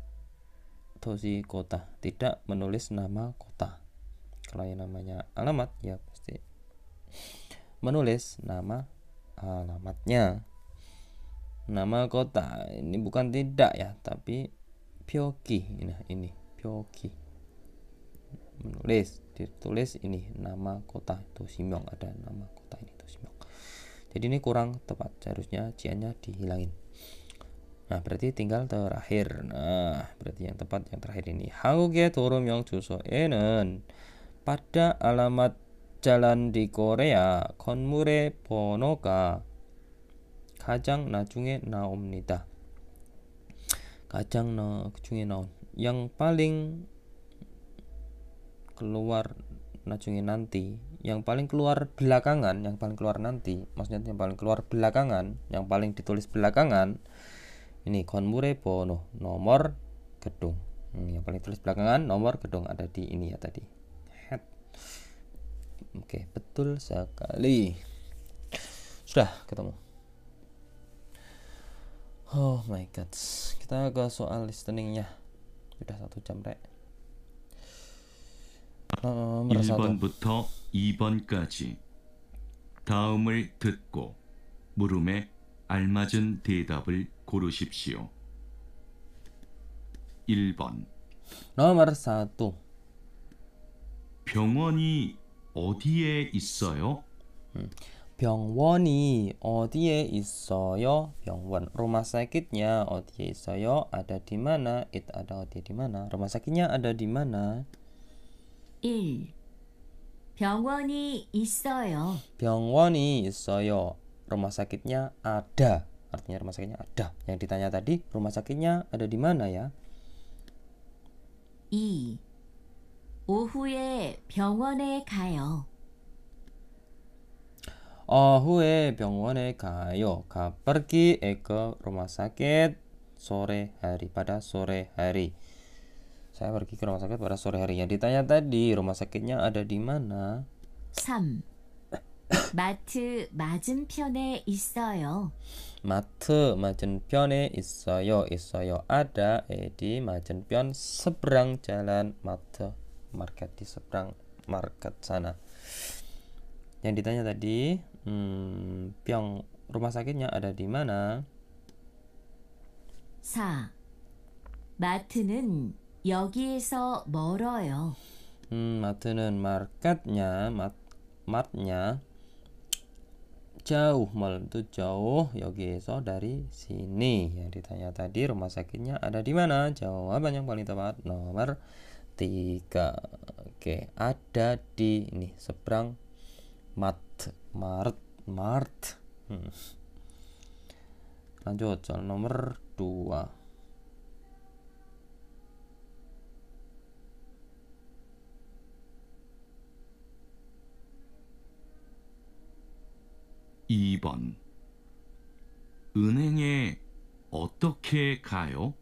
dosi kota, tidak menulis nama kota. Kalau yang namanya alamat ya pasti menulis nama alamatnya. Nama kota ini bukan tidak ya, tapi pyoki. Ini pyoki, menulis, ditulis ini nama kota 도시명, ada nama kota ini 도시명. Jadi ini kurang tepat, seharusnya ciannya dihilangin. Nah, berarti tinggal terakhir. Nah, berarti yang tepat yang terakhir ini. 한국의 도로명 주소에는 pada alamat jalan di Korea 건물의 번호가 가장 나중에 나옵니다. 가장 중에 나온, yang paling keluar na중에 nanti, yang paling keluar belakangan, yang paling keluar nanti, maksudnya yang paling keluar belakangan, yang paling ditulis belakangan. Ini konmure bono, nomor gedung. Yang paling tulis belakangan nomor gedung ada di ini ya tadi. Head. Oke, betul sekali. Sudah ketemu. Oh my god. Kita ke soal listeningnya. Sudah 1 jam rek. nomor 1번부터 2번까지 다음을 듣고 물음에 알맞은 대답을 고르십시오. 1번. nomor 1. 병원이 어디에 있어요? 병원이 어디에 있어요? 병원, rumah sakitnya 어디에 있어요? Ada di mana? It ada di mana? Rumah sakitnya ada di mana? 1. 병원이 있어요. 병원이 있어요. Rumah sakitnya ada. Artinya rumah sakitnya ada. Yang ditanya tadi, rumah sakitnya ada di mana ya? 2. 오후에 병원에 가요. 오후에 병원에 가요. pergi ke rumah sakit sore hari, pada sore hari. Saya pergi ke rumah sakit pada sore hari. Yang ditanya tadi, rumah sakitnya ada di mana? 3. 마트 맞은편에 있어요. 마트 맞은편에 있어요. ada di 맞은편 seberang jalan 마트, market di seberang market sana. Yang ditanya tadi, rumah sakitnya ada di mana? 4. 마트는 여기에서 멀어요. 마트는 marketnya jauh, mall itu jauh, 여기에서 dari sini. Yang ditanya tadi, rumah sakitnya ada di mana? Jawaban yang paling tepat nomor 3. Oke, ada di ini seberang mart. Lanjut soal nomor 2. 2번. 은행에 어떻게 가요?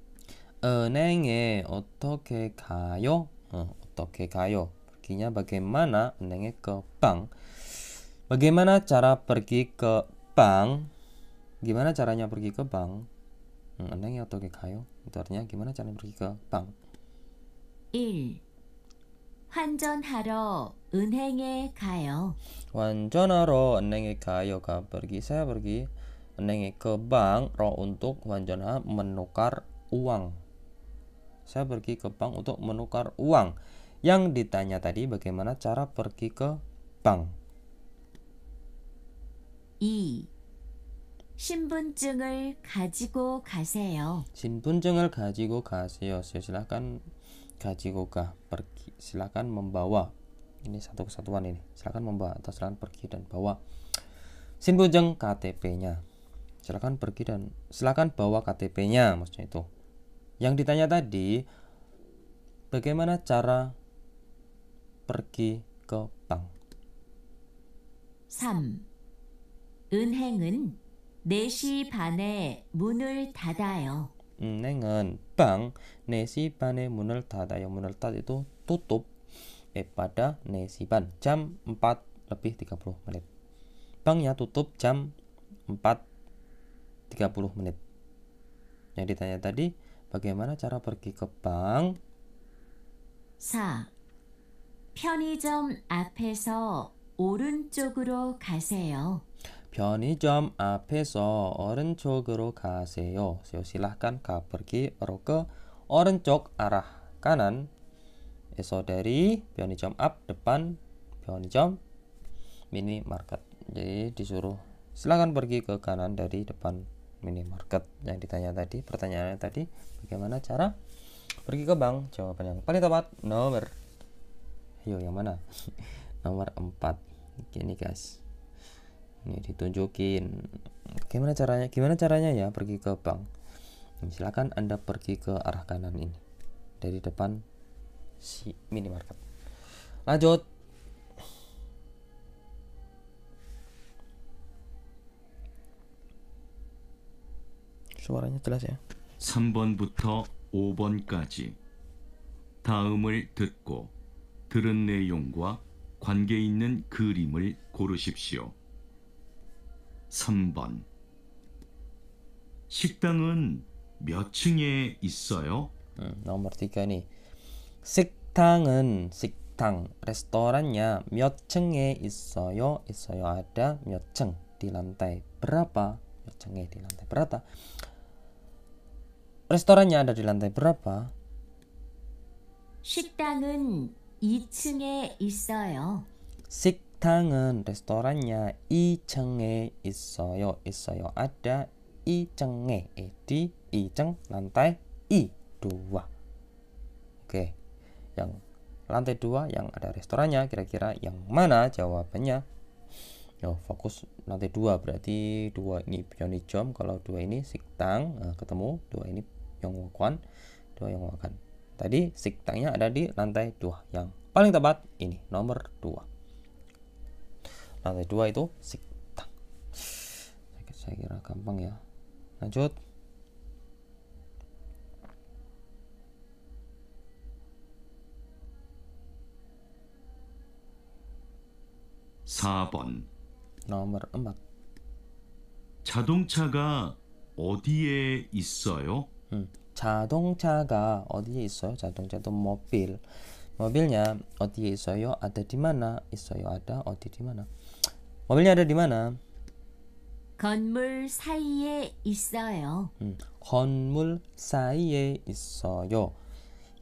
은행에 어떻게 가요? 어떻게 가요? Perginya bagaimana? 은행에 ke bank. Bagaimana cara pergi ke bank? Gimana caranya pergi ke bank? 은행에 어떻게 가요? Itu artinya gimana caranya pergi ke bank? 1. 환전하러 은행에 가요. 환전하러 은행에 가요. pergi, saya pergi 은행에 ke bank, ro untuk 환전하 menukar uang. Saya pergi ke bank untuk menukar uang. Yang ditanya tadi, bagaimana cara pergi ke bank? 2. 신분증을 가지고 가세요. 신분증을 가지고 가세요. Silahkan 가지고 가, pergi, silahkan membawa. Ini satu kesatuan ini. Silahkan membawa atau silahkan pergi dan bawa. 신분증 KTP-nya. Silahkan bawa KTP-nya, maksudnya itu. Yang ditanya tadi, bagaimana cara pergi ke bank? 3. 은행은 4시 반에 문을 닫아요. 은행은 bank 4시 반에 문을 닫아요. 문을 닫 itu tutup pada 4시 ban, jam 4 lebih 30 menit. Banknya tutup jam 4.30 menit. Yang ditanya tadi, bagaimana cara pergi ke bank? 4. 편의점 앞에서 오른쪽으로 가세요. 편의점 앞에서 오른쪽으로 가세요. Silahkan pergi ke o른쪽 arah kanan. Eso dari 편의점 앞, depan 편의점 minimarket. Jadi disuruh silahkan pergi ke kanan dari depan minimarket. Yang ditanya tadi, pertanyaannya tadi, bagaimana cara pergi ke bank? Jawaban yang paling tepat nomor, yang mana? Nomor 4. Gini guys, ini ditunjukin gimana caranya ya pergi ke bank. Silakan Anda pergi ke arah kanan ini dari depan si minimarket. Lanjut. Suaranya jelas ya. 3번부터 5번까지 다음을 듣고 들은 내용과 관계 있는 그림을 고르십시오. 3번. 식당은 몇 층에 있어요? Nomor 3 nih. 식당, restorannya 몇 층에 있어요? ada 몇 층, di lantai berapa? 몇 층에, di lantai berapa? Restorannya ada di lantai berapa? 식당은 2층에 있어요. 식당은 restorannya 2층에 있어요. ada 2층에, di 2층 lantai I2. Oke. Yang lantai 2 yang ada restorannya. Kira-kira yang mana jawabannya? Yo, fokus lantai 2, berarti 2 ini Pyeonijom, kalau 2 ini Siktang. Nah, ketemu 2 ini Yongwon, 2 Yongwon. Tadi Siktangnya ada di lantai 2. Yang paling tepat ini nomor 2. Lantai 2 itu Siktang. Saya kira gampang ya. Lanjut. 4번. nomor 4. 자동차가 어디에 있어요? 자동차가 어디에 있어요? 자동차도 mobil. mobilnya 어디에 있어요? ada di mana? 있어요 ada, 어디 di mana? mobilnya ada di mana? 건물 사이에 있어요. 건물 사이에 있어요.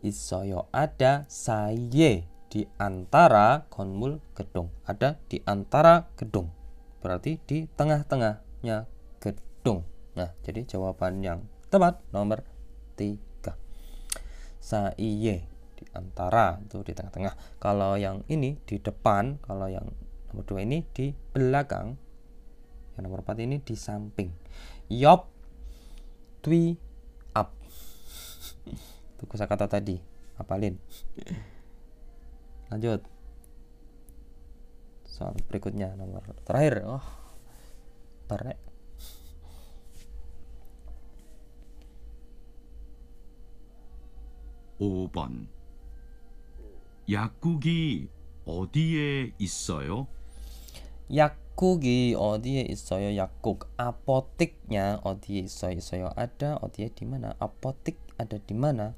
있어요 ada, 사이에 di antara, 건물 gedung, ada di antara gedung, berarti di tengah-tengahnya gedung. Nah, jadi jawaban yang tepat nomor 3. 사이에 di antara, itu di tengah-tengah. Kalau yang ini di depan, kalau yang nomor 2 ini di belakang, yang nomor 4 ini di samping. 옆, 뒤, 앞. Itu kosakata tadi, hafalin. Lanjut. Soal berikutnya nomor terakhir. Oh, berat. 5번. 약국이 어디에 있어요? 약국이 어디에 있어요? 약국. apoteknya 어디에 있어요? 있어요 ada, 어디에 di mana? apotek ada di mana?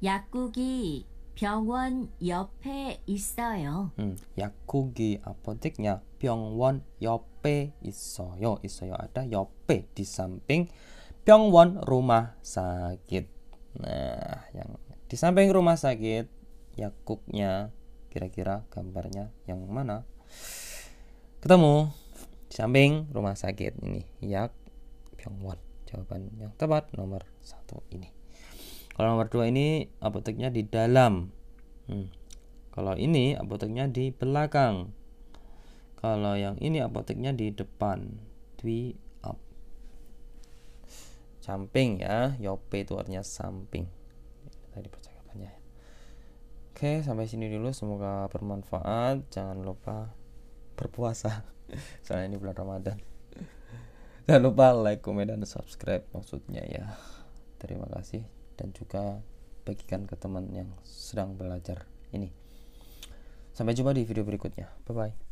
약국이 병원 옆에 있어요. 약국이 apoteknya 병원 옆에 있어요. 있어요 ada, 옆에 di samping, 병원 rumah sakit. Nah, yang di samping rumah sakit, yakuknya kira-kira gambarnya yang mana? Ketemu di samping rumah sakit ini, yak, 병원. Jawaban yang tepat nomor 1 ini. Kalau nomor 2 ini apoteknya di dalam. Kalau ini apoteknya di belakang. Kalau yang ini apoteknya di depan. Dwi up. Samping ya, yope itu artinya samping. Tadi percakapannya. Oke, sampai sini dulu, semoga bermanfaat. Jangan lupa berpuasa. Soalnya ini bulan Ramadan. Jangan lupa like, komen, dan subscribe maksudnya ya. Terima kasih, dan juga bagikan ke teman yang sedang belajar ini. Sampai jumpa di video berikutnya. Bye bye.